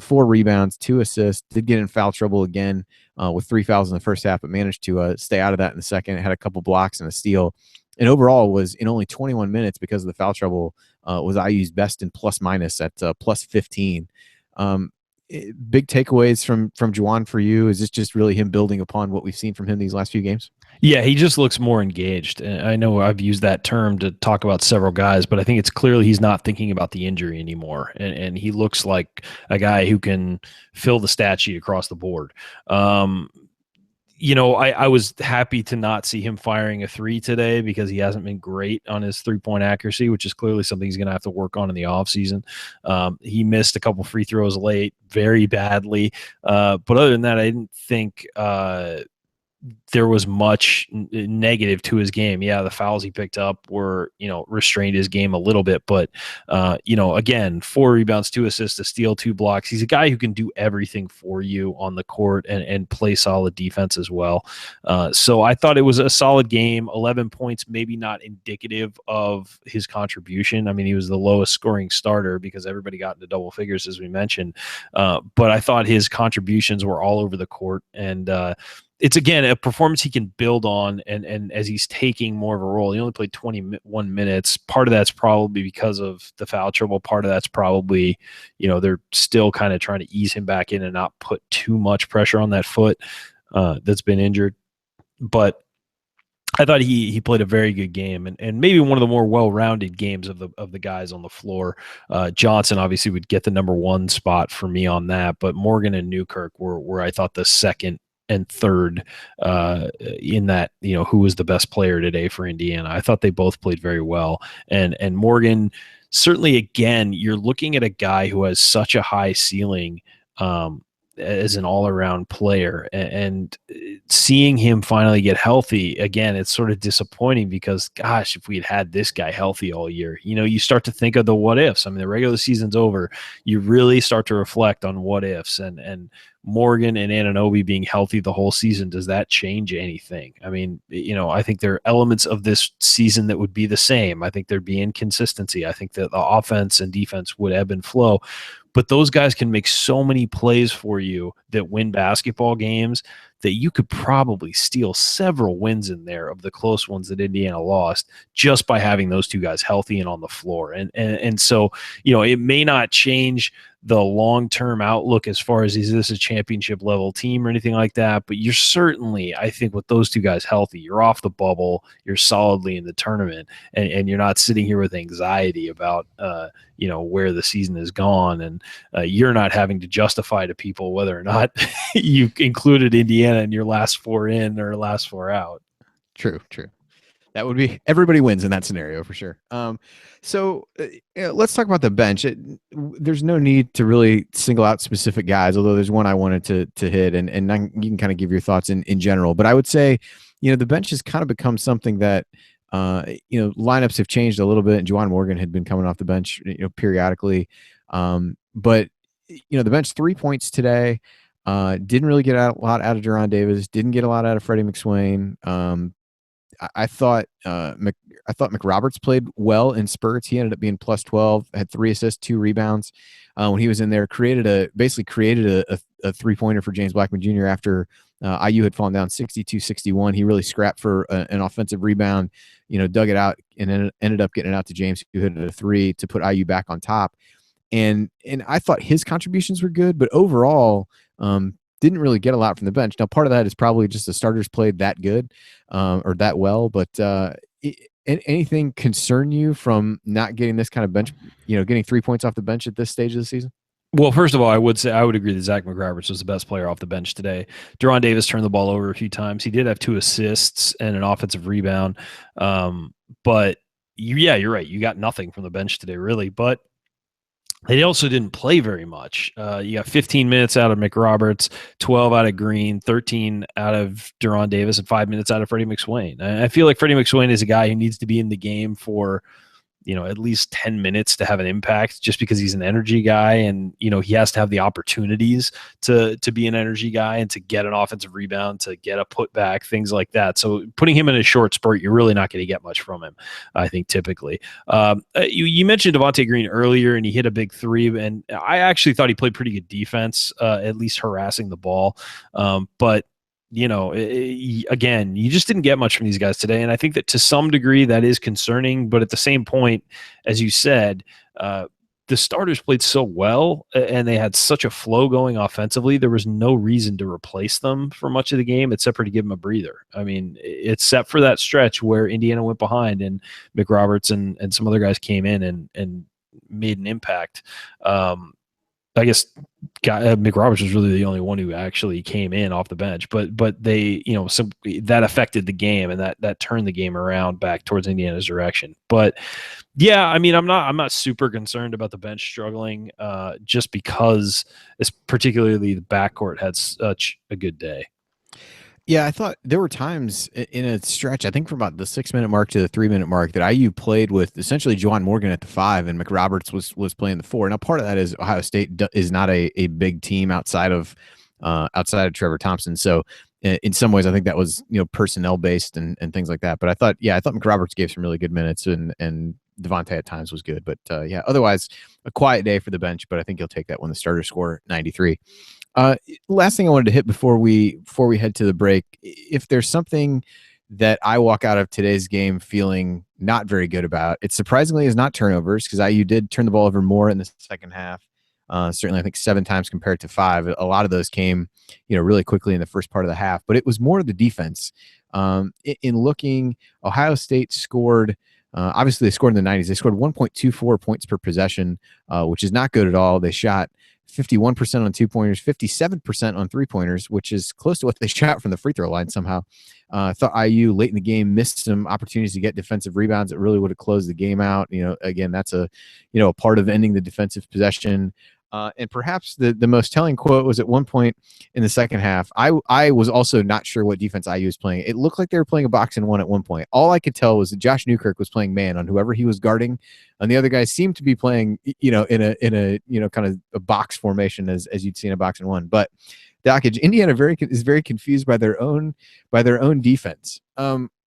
4 rebounds, 2 assists. Did get in foul trouble again with 3 fouls in the first half, but managed to stay out of that in the second. Had a couple blocks and a steal. And overall was in only 21 minutes because of the foul trouble, was IU's best in plus minus at plus 15. Big takeaways from Juwan for you? Is this just really him building upon what we've seen from him these last few games? Yeah, he just looks more engaged. And I know I've used that term to talk about several guys, but I think it's clearly he's not thinking about the injury anymore. And he looks like a guy who can fill the stat sheet across the board. I was happy to not see him firing a 3 today because he hasn't been great on his 3-point accuracy, which is clearly something he's going to have to work on in the offseason. He missed a couple free throws late very badly. But other than that, I didn't think there was much negative to his game. Yeah, the fouls he picked up were, restrained his game a little bit, but again, 4 rebounds, 2 assists, a steal, 2 blocks. He's a guy who can do everything for you on the court and play solid defense as well. So I thought it was a solid game. 11 points, maybe not indicative of his contribution. I mean, he was the lowest scoring starter because everybody got into double figures, as we mentioned. But I thought his contributions were all over the court, and it's, again, a performance he can build on, and as he's taking more of a role. He only played 21 minutes. Part of that's probably because of the foul trouble. Part of that's probably, they're still kind of trying to ease him back in and not put too much pressure on that foot that's been injured. But I thought he played a very good game, and maybe one of the more well-rounded games of the guys on the floor. Johnson obviously would get the number 1 spot for me on that, but Morgan and Newkirk were I thought the second and third in that, who was the best player today for Indiana. I thought they both played very well. And Morgan, certainly, again, you're looking at a guy who has such a high ceiling as an all-around player, and seeing him finally get healthy again, it's sort of disappointing because, gosh, if we had this guy healthy all year, you start to think of the what ifs. I mean, the regular season's over. You really start to reflect on what ifs, and Morgan and Anunoby being healthy the whole season, does that change anything? I mean, I think there are elements of this season that would be the same. I think there'd be inconsistency. I think that the offense and defense would ebb and flow. But those guys can make so many plays for you that win basketball games that you could probably steal several wins in there of the close ones that Indiana lost just by having those two guys healthy and on the floor. And so, it may not change the long-term outlook as far as is this a championship level team or anything like that, but you're certainly, I think, with those two guys healthy, you're off the bubble, you're solidly in the tournament, and you're not sitting here with anxiety about where the season is gone, and you're not having to justify to people whether or not you included Indiana in your last 4 in or last 4 out. True. That would be, everybody wins in that scenario for sure. So let's talk about the bench. There's no need to really single out specific guys, although there's one I wanted to hit, and you can kind of give your thoughts in general. But I would say, the bench has kind of become something that, lineups have changed a little bit, and Juwan Morgan had been coming off the bench, periodically. But the bench 3 points today. Didn't really get a lot out of Deron Davis. Didn't get a lot out of Freddie McSwain. I thought I thought McRoberts played well in spurts. He ended up being plus 12, had 3 assists, 2 rebounds when he was in there. Basically created a 3-pointer for James Blackman Jr. after IU had fallen down 62-61. He really scrapped for an offensive rebound, dug it out, and then ended up getting it out to James, who hit a 3 to put IU back on top. And I thought his contributions were good, but overall, didn't really get a lot from the bench. Now, part of that is probably just the starters played that good or that well. But anything concern you from not getting this kind of bench, getting 3 points off the bench at this stage of the season? Well, first of all, I would agree that Zach McRoberts was the best player off the bench today. Deron Davis turned the ball over a few times. He did have 2 assists and an offensive rebound. But you're right. You got nothing from the bench today, really. But they also didn't play very much. You got 15 minutes out of McRoberts, 12 out of Green, 13 out of Deron Davis, and 5 minutes out of Freddie McSwain. I feel like Freddie McSwain is a guy who needs to be in the game for at least 10 minutes to have an impact, just because he's an energy guy, and he has to have the opportunities to be an energy guy and to get an offensive rebound, to get a putback, things like that. So putting him in a short spurt, you're really not going to get much from him, I think, typically. You mentioned Devontae Green earlier, and he hit a big 3, and I actually thought he played pretty good defense, at least harassing the ball. But again, you just didn't get much from these guys today. And I think that to some degree that is concerning. But at the same point, as you said, the starters played so well and they had such a flow going offensively. There was no reason to replace them for much of the game except for to give them a breather. I mean, except for that stretch where Indiana went behind and McRoberts and some other guys came in and made an impact. I guess McRoberts was really the only one who actually came in off the bench, but they, that affected the game, and that turned the game around back towards Indiana's direction. But yeah, I mean, I'm not super concerned about the bench struggling, just because it's particularly the backcourt had such a good day. Yeah, I thought there were times in a stretch, I think from about the 6-minute mark to the 3-minute mark, that IU played with essentially Juwan Morgan at the 5 and McRoberts was playing the 4. Now, part of that is Ohio State is not a big team outside of Trevor Thompson. So in some ways, I think that was personnel based and things like that. But I thought McRoberts gave some really good minutes, and Devontae at times was good. But otherwise a quiet day for the bench. But I think you'll take that when the starters score 93. Last thing I wanted to hit before we head to the break, if there's something that I walk out of today's game feeling not very good about, it surprisingly is not turnovers, because IU did turn the ball over more in the second half. Certainly, I think 7 times compared to 5. A lot of those came, really quickly in the first part of the half. But it was more of the defense. In looking, Ohio State scored. Obviously, they scored in the 90s. They scored 1.24 points per possession, which is not good at all. They shot 51% on 2-pointers, 57% on 3-pointers, which is close to what they shot from the free throw line somehow. I thought IU late in the game missed some opportunities to get defensive rebounds that really would have closed the game out. Again, that's a part of ending the defensive possession. And perhaps the most telling quote was at one point in the second half. I was also not sure what defense IU was playing. It looked like they were playing a box and one at one point. All I could tell was that Josh Newkirk was playing man on whoever he was guarding, and the other guys seemed to be playing, in a kind of a box formation as you'd see in a box and one. But Dockage, Indiana is very confused by their own defense.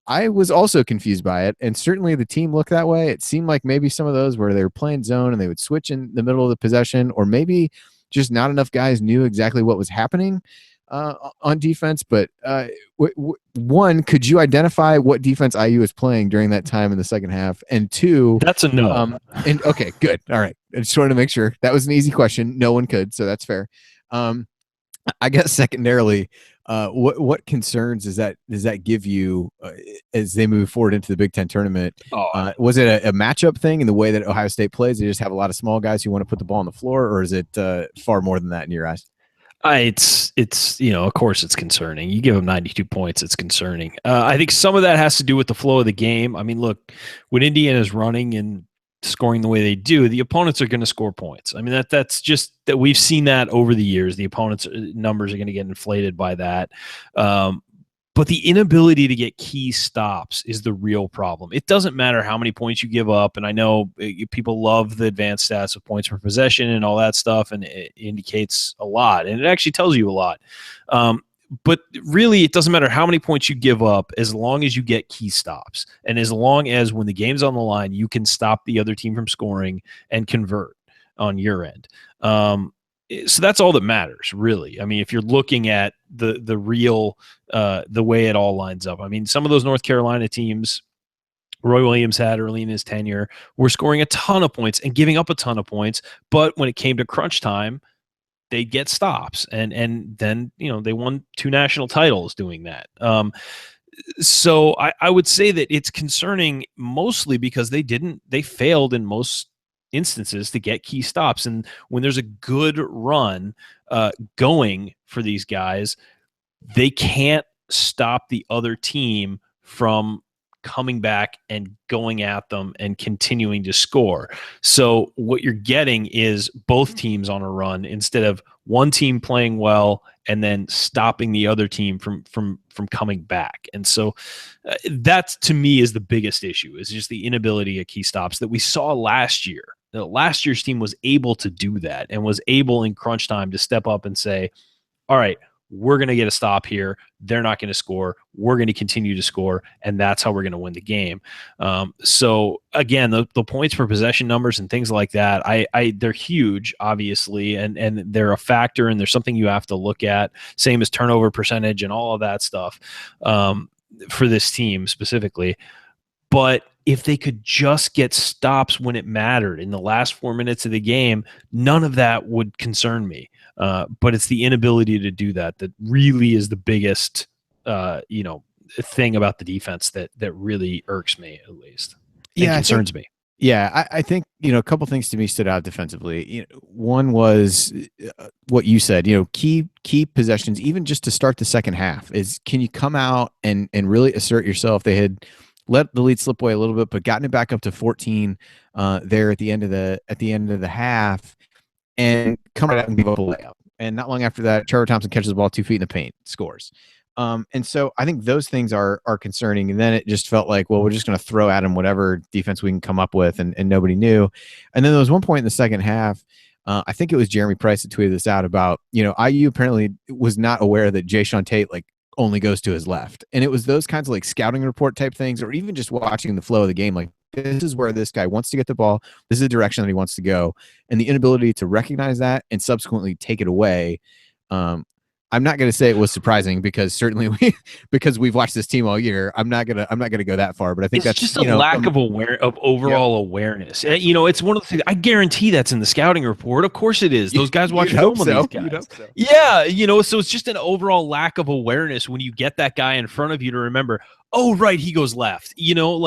I was also confused by it, and certainly the team looked that way. It seemed like maybe some of those where they were playing zone and they would switch in the middle of the possession, or maybe just not enough guys knew exactly what was happening on defense. But one, could you identify what defense IU was playing during that time in the second half? And two, that's a no. And okay, good. All right. I just wanted to make sure. That was an easy question. No one could, so that's fair. I guess secondarily, what concerns does that give you as they move forward into the Big Ten tournament? Was it a matchup thing in the way that Ohio State plays? They just have a lot of small guys who want to put the ball on the floor, or is it far more than that in your eyes? It's of course it's concerning. You give them 92 points, it's concerning. I think some of that has to do with the flow of the game. I mean, look, when Indiana's running and scoring the way they do, the opponents are going to score points. I mean, that's just that we've seen that over the years. The opponents' numbers are going to get inflated by that. But the inability to get key stops is the real problem. It doesn't matter how many points you give up. And I know people love the advanced stats of points per possession and all that stuff, and it indicates a lot. And it actually tells you a lot. but really, it doesn't matter how many points you give up as long as you get key stops. And as long as when the game's on the line, you can stop the other team from scoring and convert on your end. So that's all that matters, really. I mean, if you're looking at the real the way it all lines up. I mean, some of those North Carolina teams Roy Williams had early in his tenure were scoring a ton of points and giving up a ton of points, but when it came to crunch time, they'd get stops, and then they won 2 national titles doing that. So I would say that it's concerning mostly because they failed in most instances to get key stops, and when there's a good run going for these guys, they can't stop the other team from coming back and going at them and continuing to score. So what you're getting is both teams on a run instead of one team playing well and then stopping the other team from coming back. And so that to me is the biggest issue, is just the inability of key stops that we saw last year. Last year's team was able to do that and was able in crunch time to step up and say, all right, we're going to get a stop here. They're not going to score. We're going to continue to score, and that's how we're going to win the game. So again, the points per possession numbers and things like that, they're huge, obviously, and they're a factor, and there's something you have to look at. Same as turnover percentage and all of that stuff for this team specifically. But if they could just get stops when it mattered in the last 4 minutes of the game, none of that would concern me. But it's the inability to do that really is the biggest, thing about the defense that really irks me, at least, and concerns me. Yeah, I think a couple things to me stood out defensively. One was what you said. Key possessions, even just to start the second half, is can you come out and really assert yourself? They had let the lead slip away a little bit, but gotten it back up to 14 there at the end of the half, and come out and give up a layup. And not long after that, Trevor Thompson catches the ball 2 feet in the paint, scores. And so I think those things are concerning. And then it just felt like, well, we're just going to throw at him whatever defense we can come up with, and nobody knew. And then there was one point in the second half, I think it was Jeremy Price that tweeted this out about, IU apparently was not aware that Jayshawn Tate only goes to his left. And it was those kinds of scouting report type things, or even just watching the flow of the game. This is where this guy wants to get the ball. This is the direction that he wants to go. And the inability to recognize that and subsequently take it away. I'm not going to say it was surprising, because certainly because we've watched this team all year. I'm not gonna go that far, but I think that's just a lack of overall awareness. It's one of the things. I guarantee that's in the scouting report. Of course it is. Those guys watch film on these guys. So. Yeah, so it's just an overall lack of awareness when you get that guy in front of you to remember. Oh, right, he goes left. I don't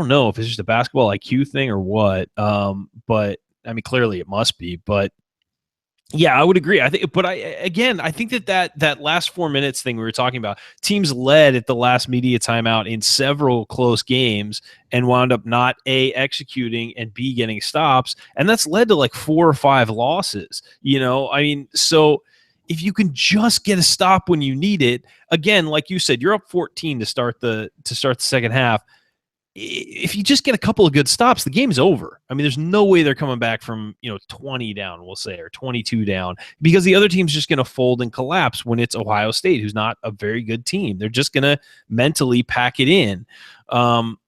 know if it's just a basketball IQ thing or what. But I mean, clearly it must be. But yeah, I would agree. I think that last 4 minutes thing we were talking about, teams led at the last media timeout in several close games and wound up not A, executing, and B, getting stops. And that's led to 4 or 5 losses. So if you can just get a stop when you need it, again, like you said, you're up 14 to start the second half. If you just get a couple of good stops, the game's over. I mean, there's no way they're coming back from 20 down, we'll say, or 22 down, because the other team's just going to fold and collapse when it's Ohio State, who's not a very good team. They're just going to mentally pack it in. But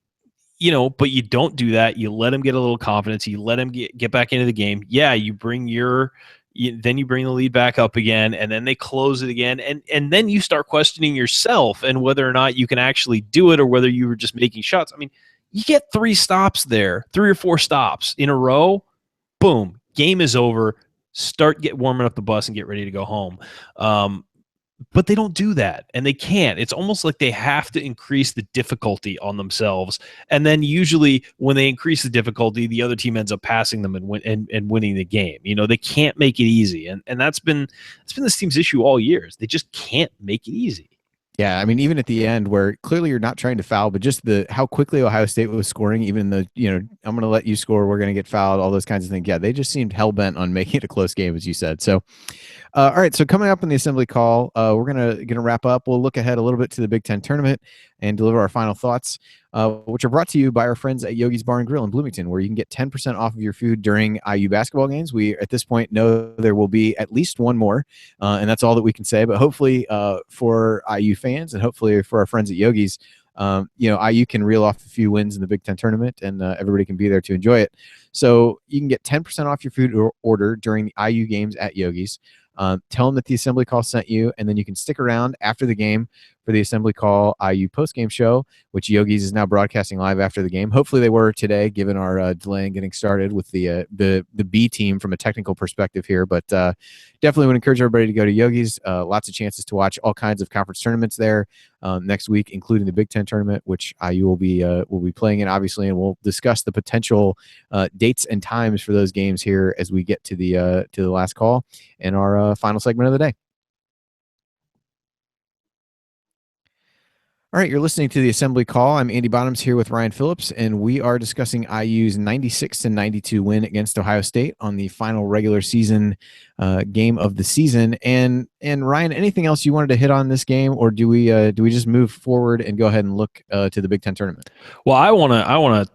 you don't do that. You let them get a little confidence. You let them get back into the game. Yeah, you bring then you bring the lead back up again, and then they close it again, and then you start questioning yourself and whether or not you can actually do it, or whether you were just making shots. I mean, you get 3 stops there, 3 or 4 stops in a row, boom, game is over. Get warming up the bus and get ready to go home. But they don't do that, and they can't. It's almost like they have to increase the difficulty on themselves, and then usually when they increase the difficulty, the other team ends up passing them and winning the game. They can't make it easy, and that's been this team's issue all years. They just can't make it easy. Yeah, I mean, even at the end, where clearly you're not trying to foul, but just how quickly Ohio State was scoring, even I'm going to let you score, we're going to get fouled, all those kinds of things. Yeah, they just seemed hell bent on making it a close game, as you said. So All right, so coming up in the assembly call, we're gonna wrap up. We'll look ahead a little bit to the Big Ten tournament and deliver our final thoughts, which are brought to you by our friends at Yogi's Bar and Grill in Bloomington, where you can get 10% off of your food during IU basketball games. We at this point know there will be at least one more, and that's all that we can say. But hopefully, for IU fans and hopefully for our friends at Yogi's, IU can reel off a few wins in the Big Ten tournament, and everybody can be there to enjoy it. So you can get 10% off your food order during the IU games at Yogi's. Tell them that the assembly call sent you, and then you can stick around after the game for the assembly call IU postgame show, which Yogi's is now broadcasting live after the game. Hopefully they were today, given our delay in getting started with the B team from a technical perspective here. But definitely would encourage everybody to go to Yogi's. Lots of chances to watch all kinds of conference tournaments there next week, including the Big Ten tournament, which IU will be playing in, obviously, and we'll discuss the potential dates and times for those games here as we get to the last call in our final segment of the day. All right, you're listening to the Assembly Call. I'm Andy Bottoms here with Ryan Phillips, and we are discussing IU's 96-92 win against Ohio State on the final regular season game of the season. And Ryan, anything else you wanted to hit on this game, or do we just move forward and go ahead and look to the Big Ten tournament? Well, I want to.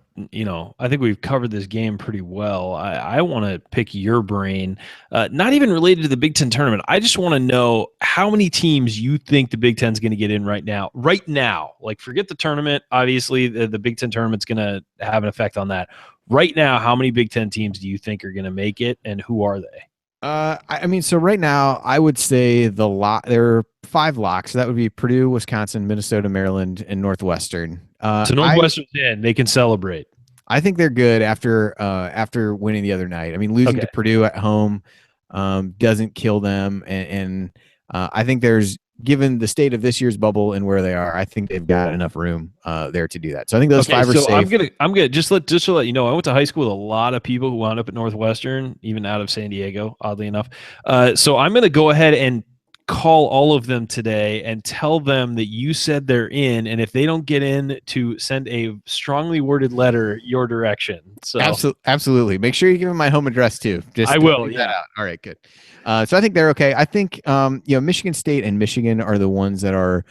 I think we've covered this game pretty well. I want to pick your brain, not even related to the Big Ten tournament. I just want to know how many teams you think the Big Ten's going to get in right now. Right now, like forget the tournament. Obviously, the Big Ten tournament's going to have an effect on that. Right now, how many Big Ten teams do you think are going to make it, and who are they? So right now, I would say there are 5 locks. So that would be Purdue, Wisconsin, Minnesota, Maryland, and Northwestern. So Northwestern's in. They can celebrate. I think they're good after winning the other night. I mean, losing to Purdue at home doesn't kill them, and I think given the state of this year's bubble and where they are, I think they've got enough room there to do that. So I think those 5 are safe. I'm gonna just to let you know, I went to high school with a lot of people who wound up at Northwestern, even out of San Diego, oddly enough. So I'm gonna go ahead and call all of them today and tell them that you said they're in, and if they don't get in, to send a strongly worded letter your direction. So absolutely. Make sure you give them my home address too. I will. Yeah. All right, good. So I think they're okay. I think Michigan State and Michigan are the ones that are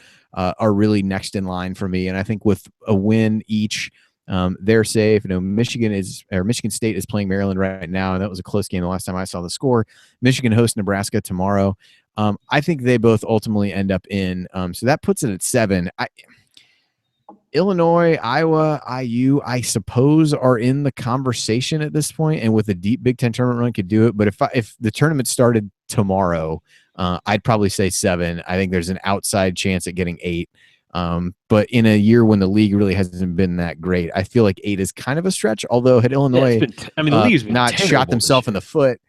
really next in line for me, and I think with a win each, they're safe. Michigan State is playing Maryland right now, and that was a close game the last time I saw the score. Michigan hosts Nebraska tomorrow. I think they both ultimately end up in. So that puts it at 7. Illinois, Iowa, IU, I suppose, are in the conversation at this point, and with a deep Big Ten tournament run could do it. But if the tournament started tomorrow, I'd probably say 7. I think there's an outside chance at getting 8. But in a year when the league really hasn't been that great, I feel like 8 is kind of a stretch. Although had Illinois, the league's been not shot themselves in the foot.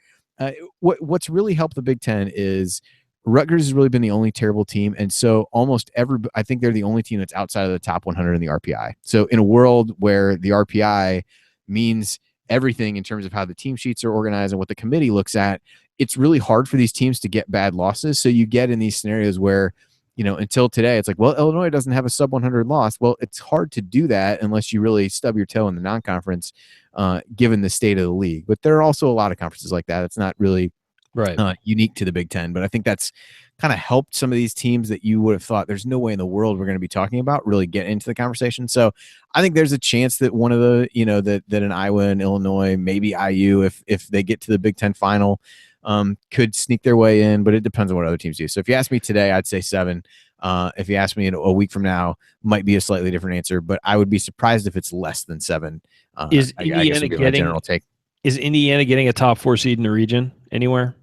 What's really helped the Big Ten is Rutgers has really been the only terrible team, and so I think they're the only team that's outside of the top 100 in the RPI. So in a world where the RPI means everything in terms of how the team sheets are organized and what the committee looks at, it's really hard for these teams to get bad losses. So you get in these scenarios where, until today, it's like, well, Illinois doesn't have a sub 100 loss. Well, it's hard to do that unless you really stub your toe in the non-conference, given the state of the league. But there are also a lot of conferences like that. It's not really unique to the Big Ten, but I think that's kind of helped some of these teams that you would have thought there's no way in the world we're going to be talking about really get into the conversation. So I think there's a chance that one of the, that an Iowa and Illinois, maybe IU, if they get to the Big Ten final, could sneak their way in, but it depends on what other teams do. So if you ask me today, I'd say 7. If you ask me in a week from now, might be a slightly different answer, but I would be surprised if it's less than 7. Is Indiana getting a top 4 seed in the region anywhere?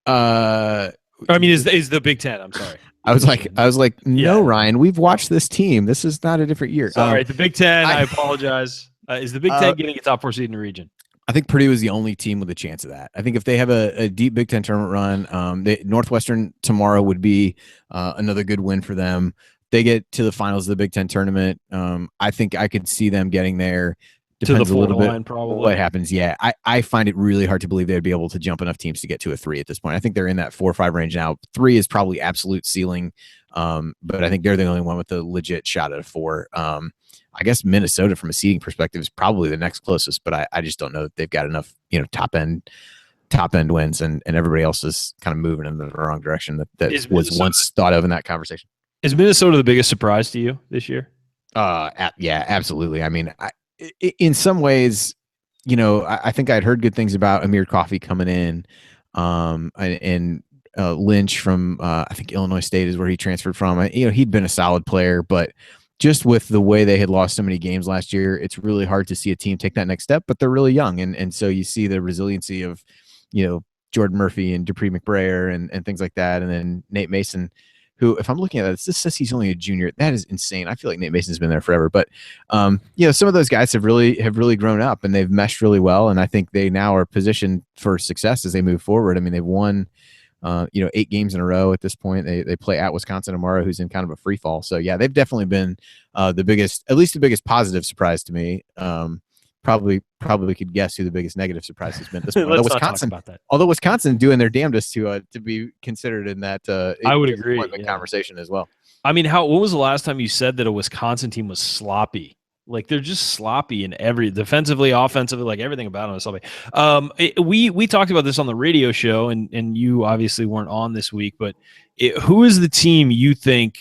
Is the Big Ten? I'm sorry. I was like, no, Ryan. We've watched this team. This is not a different year. Sorry, the Big Ten. I apologize. Is the Big Ten getting a top 4 seed in the region? I think Purdue is the only team with a chance of that. I think if they have a deep Big Ten tournament run, Northwestern tomorrow would be another good win for them. They get to the finals of the Big Ten tournament. I think I could see them getting there. Depends to the a little line, bit probably. What happens. Yeah, I find it really hard to believe they'd be able to jump enough teams to get to a 3 at this point. I think they're in that 4 or 5 range now. 3 is probably absolute ceiling, but I think they're the only one with a legit shot at a 4. I guess Minnesota, from a seeding perspective, is probably the next closest, but I just don't know that they've got enough, top end top end wins, and everybody else is kind of moving in the wrong direction that Is was Minnesota once thought of in that conversation. is Minnesota the biggest surprise to you this year? Yeah, absolutely. I mean, in some ways, I think I'd heard good things about Amir Coffey coming in, and Lynch from I think Illinois State is where he transferred from. He'd been a solid player, but just with the way they had lost so many games last year, it's really hard to see a team take that next step. But they're really young, and so you see the resiliency of, Jordan Murphy and Dupree McBrayer and things like that, and then Nate Mason, who, if I'm looking at that, this says he's only a junior. That is insane. I feel like Nate Mason's been there forever, but some of those guys have really grown up and they've meshed really well, and I think they now are positioned for success as they move forward. I mean, they've won 8 games in a row at this point. They play at Wisconsin tomorrow, who's in kind of a free fall. So yeah, they've definitely been at least the biggest positive surprise to me. Probably could guess who the biggest negative surprise has been at this point. Let's not talk about that. Although Wisconsin doing their damnedest to be considered in that I would agree conversation as well. I mean, when was the last time you said that a Wisconsin team was sloppy? Like, they're just sloppy in every defensively, offensively, like everything about them is sloppy. We talked about this on the radio show, and you obviously weren't on this week, but who is the team you think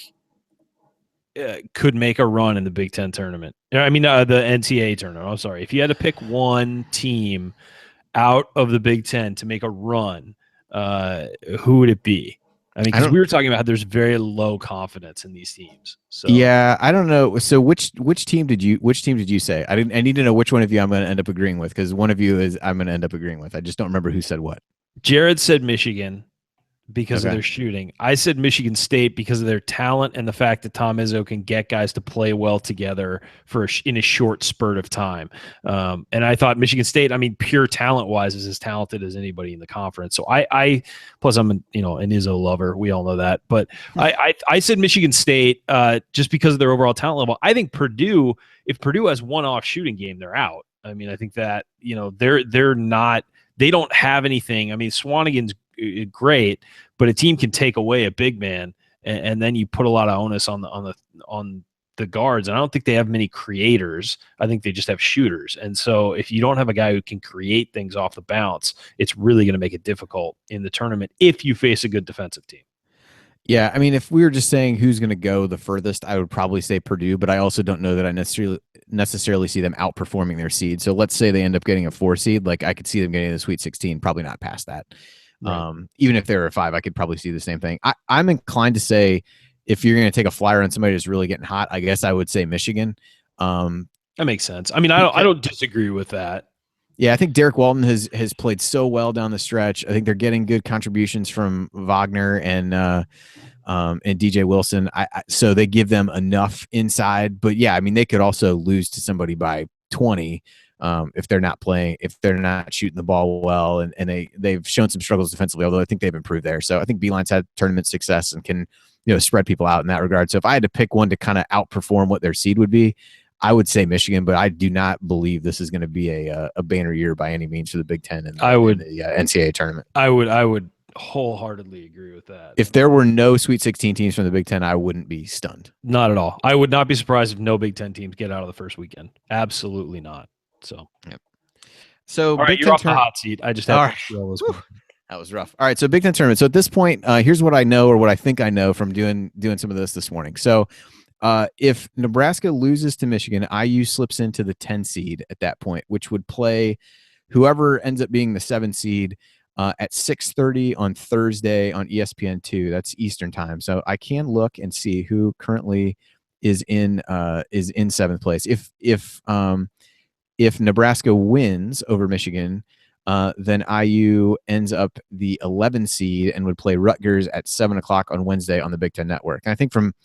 could make a run in the Big Ten tournament? I mean, the NCAA tournament. I'm sorry. If you had to pick one team out of the Big Ten to make a run, who would it be? I mean, because we were talking about how there's very low confidence in these teams. So yeah, I don't know. So which team did you say? I need to know which one of you I'm going to end up agreeing with, because one of you is I'm going to end up agreeing with. I just don't remember who said what. Jared said Michigan because of their shooting. I said Michigan State because of their talent and the fact that Tom Izzo can get guys to play well together in a short spurt of time. And I thought Michigan State, I mean, pure talent wise, is as talented as anybody in the conference. So I plus I'm an Izzo lover. We all know that, but I said Michigan State just because of their overall talent level. I think Purdue, if Purdue has one off shooting game, they're out. I mean, I think that, they don't have anything. I mean, Swanigan's great, but a team can take away a big man, and then you put a lot of onus on the guards. And I don't think they have many creators. I think they just have shooters. And so if you don't have a guy who can create things off the bounce, it's really going to make it difficult in the tournament if you face a good defensive team. Yeah, I mean, if we were just saying who's going to go the furthest, I would probably say Purdue, but I also don't know that I necessarily see them outperforming their seed. So let's say they end up getting a 4 seed, like I could see them getting the Sweet 16, probably not past that. Right. Even if they were a 5, I could probably see the same thing. I'm inclined to say, if you're going to take a flyer on somebody who's really getting hot, I guess I would say Michigan. That makes sense. I mean, I don't disagree with that. Yeah, I think Derek Walton has played so well down the stretch. I think they're getting good contributions from Wagner and DJ Wilson. So they give them enough inside. But yeah, I mean, they could also lose to somebody by 20 if they're not shooting the ball well, and they've shown some struggles defensively, although I think they've improved there. So I think Beeline's had tournament success and can spread people out in that regard. So if I had to pick one to kind of outperform what their seed would be, I would say Michigan, but I do not believe this is going to be a banner year by any means for the Big Ten and the NCAA tournament. I would wholeheartedly agree with that. If there were no Sweet 16 teams from the Big Ten, I wouldn't be stunned. Not at all. I would not be surprised if no Big Ten teams get out of the first weekend. Absolutely not. So, yep. So all right, you're off the hot seat. I just have to throw those. That was rough. All right, so Big Ten tournament. So at this point, here's what I know, or what I think I know from doing some of this morning. So if Nebraska loses to Michigan, IU slips into the 10 seed at that point, which would play whoever ends up being the 7 seed at 6:30 on Thursday on ESPN2. That's Eastern time. So I can look and see who currently is in 7th place. If Nebraska wins over Michigan, then IU ends up the 11 seed and would play Rutgers at 7:00 on Wednesday on the Big Ten Network. And I think from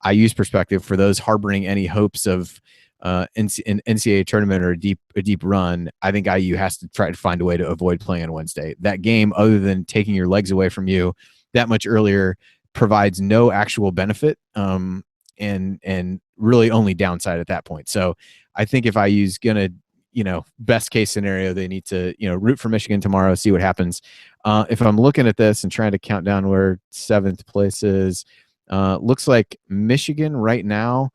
IU's perspective, for those harboring any hopes of an NCAA tournament or a deep run, I think IU has to try to find a way to avoid playing on Wednesday. That game, other than taking your legs away from you that much earlier, provides no actual benefit, and really only downside at that point. So I think if IU's gonna, best case scenario, they need to, root for Michigan tomorrow, see what happens. If I'm looking at this and trying to count down where 7th place is, looks like Michigan right now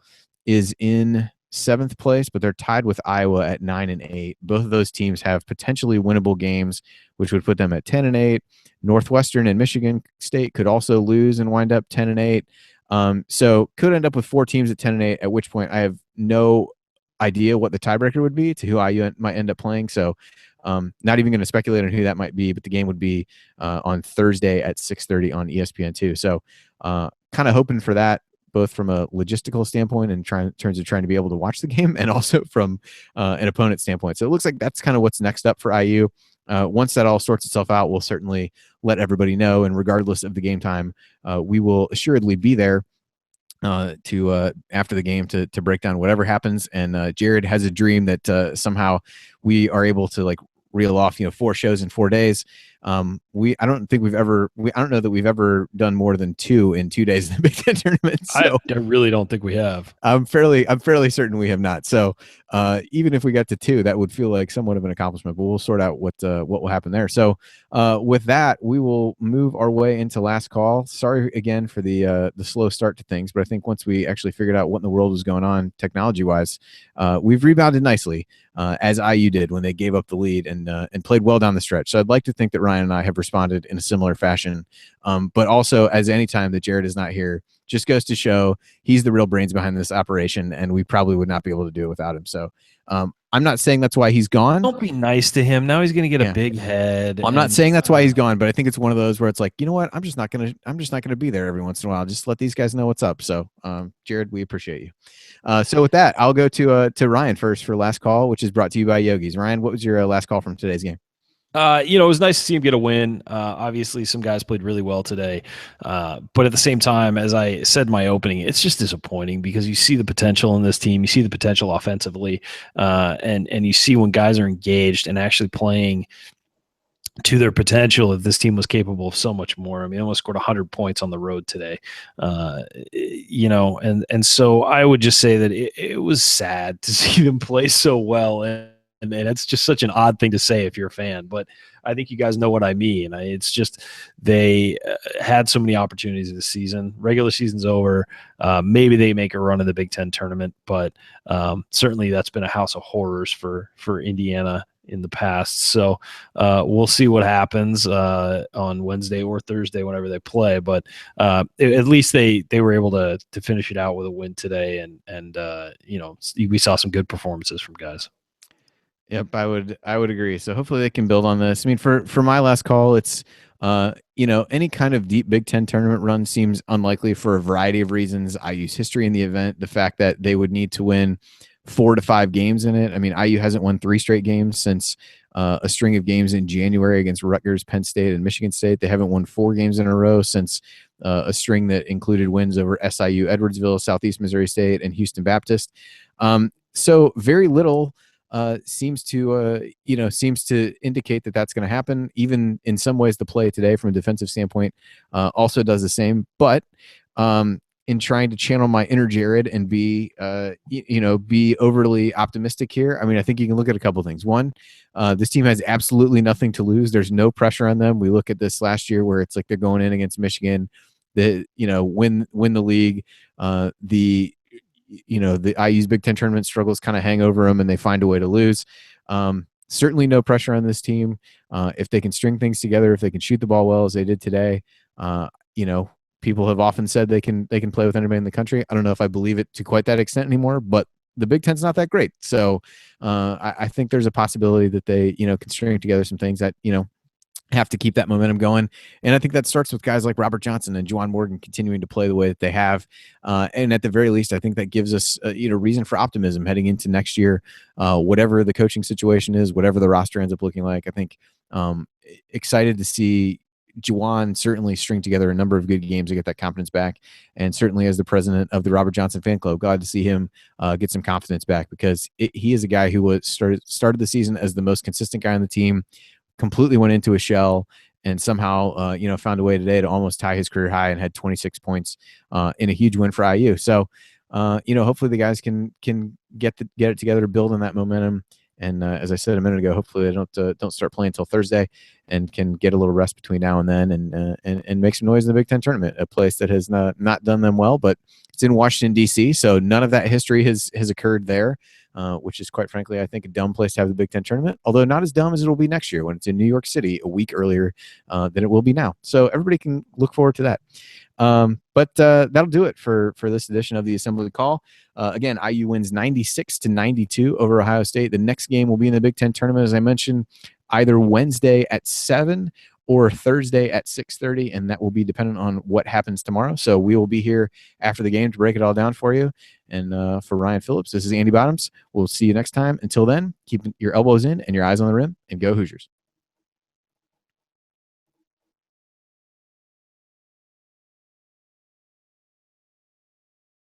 is in 7th place, but they're tied with Iowa at 9-8. Both of those teams have potentially winnable games, which would put them at 10-8. Northwestern and Michigan State could also lose and wind up 10-8. So could end up with 4 teams at 10-8, at which point I have no idea what the tiebreaker would be to who IU might end up playing. So not even going to speculate on who that might be, but the game would be on Thursday at 6:30 on ESPN2. So kind of hoping for that, both from a logistical standpoint and in terms of trying to be able to watch the game, and also from an opponent standpoint. So it looks like that's kind of what's next up for IU. Once that all sorts itself out, we'll certainly let everybody know. And regardless of the game time, we will assuredly be there to after the game to break down whatever happens. And Jared has a dream that somehow we are able to like reel off 4 shows in 4 days. I don't know that we've ever done more than 2 in 2 days in the Big Ten tournament. So I really don't think we have. I'm fairly certain we have not. So even if we got to 2, that would feel like somewhat of an accomplishment, but we'll sort out what will happen there. So with that, we will move our way into last call. Sorry again for the slow start to things, but I think once we actually figured out what in the world was going on technology wise, we've rebounded nicely, as IU did when they gave up the lead and played well down the stretch. So I'd like to think that Ryan and I have responded in a similar fashion. But also, as any time that Jared is not here, just goes to show he's the real brains behind this operation, and we probably would not be able to do it without him. So I'm not saying that's why he's gone. Don't be nice to him. Now he's going to get a big head. Well, I'm not saying that's why he's gone, but I think it's one of those where it's like, you know what? I'm just not gonna be there every once in a while. Just let these guys know what's up. So, Jared, we appreciate you. So with that, I'll go to Ryan first for last call, which is brought to you by Yogi's. Ryan, what was your last call from today's game? It was nice to see him get a win. Obviously, some guys played really well today. But at the same time, as I said in my opening, it's just disappointing because you see the potential in this team. You see the potential offensively. And you see when guys are engaged and actually playing to their potential, that this team was capable of so much more. I mean, almost scored 100 points on the road today. And so I would just say that it was sad to see them play so well. And it's just such an odd thing to say if you're a fan, but I think you guys know what I mean. It's just they had so many opportunities this season. Regular season's over. Maybe they make a run in the Big Ten tournament, but certainly that's been a house of horrors for Indiana in the past. So we'll see what happens on Wednesday or Thursday, whenever they play. But at least they were able to finish it out with a win today, and we saw some good performances from guys. Yep, I would agree. So hopefully they can build on this. I mean, for my last call, it's any kind of deep Big Ten tournament run seems unlikely for a variety of reasons. IU's history in the event, the fact that they would need to win 4 to 5 games in it. I mean, IU hasn't won 3 straight games since a string of games in January against Rutgers, Penn State, and Michigan State. They haven't won 4 games in a row since a string that included wins over SIU, Edwardsville, Southeast Missouri State, and Houston Baptist. So very little seems to indicate that that's going to happen. Even in some ways, the play today from a defensive standpoint also does the same. But in trying to channel my inner Jared and be overly optimistic here, I mean, I think you can look at a couple of things. One, this team has absolutely nothing to lose. There's no pressure on them. We look at this last year where it's like they're going in against Michigan, win the league. The IU's Big Ten tournament struggles kind of hang over them, and they find a way to lose. Certainly no pressure on this team. If they can string things together, if they can shoot the ball well as they did today, people have often said they can play with anybody in the country. I don't know if I believe it to quite that extent anymore, but the Big Ten's not that great. So I think there's a possibility that they, can string together some things that, have to keep that momentum going. And I think that starts with guys like Robert Johnson and Juwan Morgan continuing to play the way that they have. And at the very least, I think that gives us, reason for optimism heading into next year, whatever the coaching situation is, whatever the roster ends up looking like. I think excited to see Juwan certainly string together a number of good games to get that confidence back. And certainly as the president of the Robert Johnson fan club, glad to see him get some confidence back, because he is a guy who was started the season as the most consistent guy on the team, completely went into a shell, and somehow found a way today to almost tie his career high and had 26 points in a huge win for IU. So hopefully the guys can get it together to build on that momentum. And as I said a minute ago, hopefully they don't start playing until Thursday and can get a little rest between now and then and make some noise in the Big Ten tournament, a place that has not done them well, but It's in Washington, D.C., so none of that history has occurred there, which is, quite frankly, I think, a dumb place to have the Big Ten tournament, although not as dumb as it'll be next year when it's in New York City a week earlier than it will be now. So everybody can look forward to that. But that'll do it for this edition of the Assembly Call. Again, IU wins 96-92 over Ohio State. The next game will be in the Big Ten tournament, as I mentioned, either Wednesday at 7 or Thursday at 6:30, and that will be dependent on what happens tomorrow. So we will be here after the game to break it all down for you. And for Ryan Phillips, this is Andy Bottoms. We'll see you next time. Until then, keep your elbows in and your eyes on the rim, and go Hoosiers.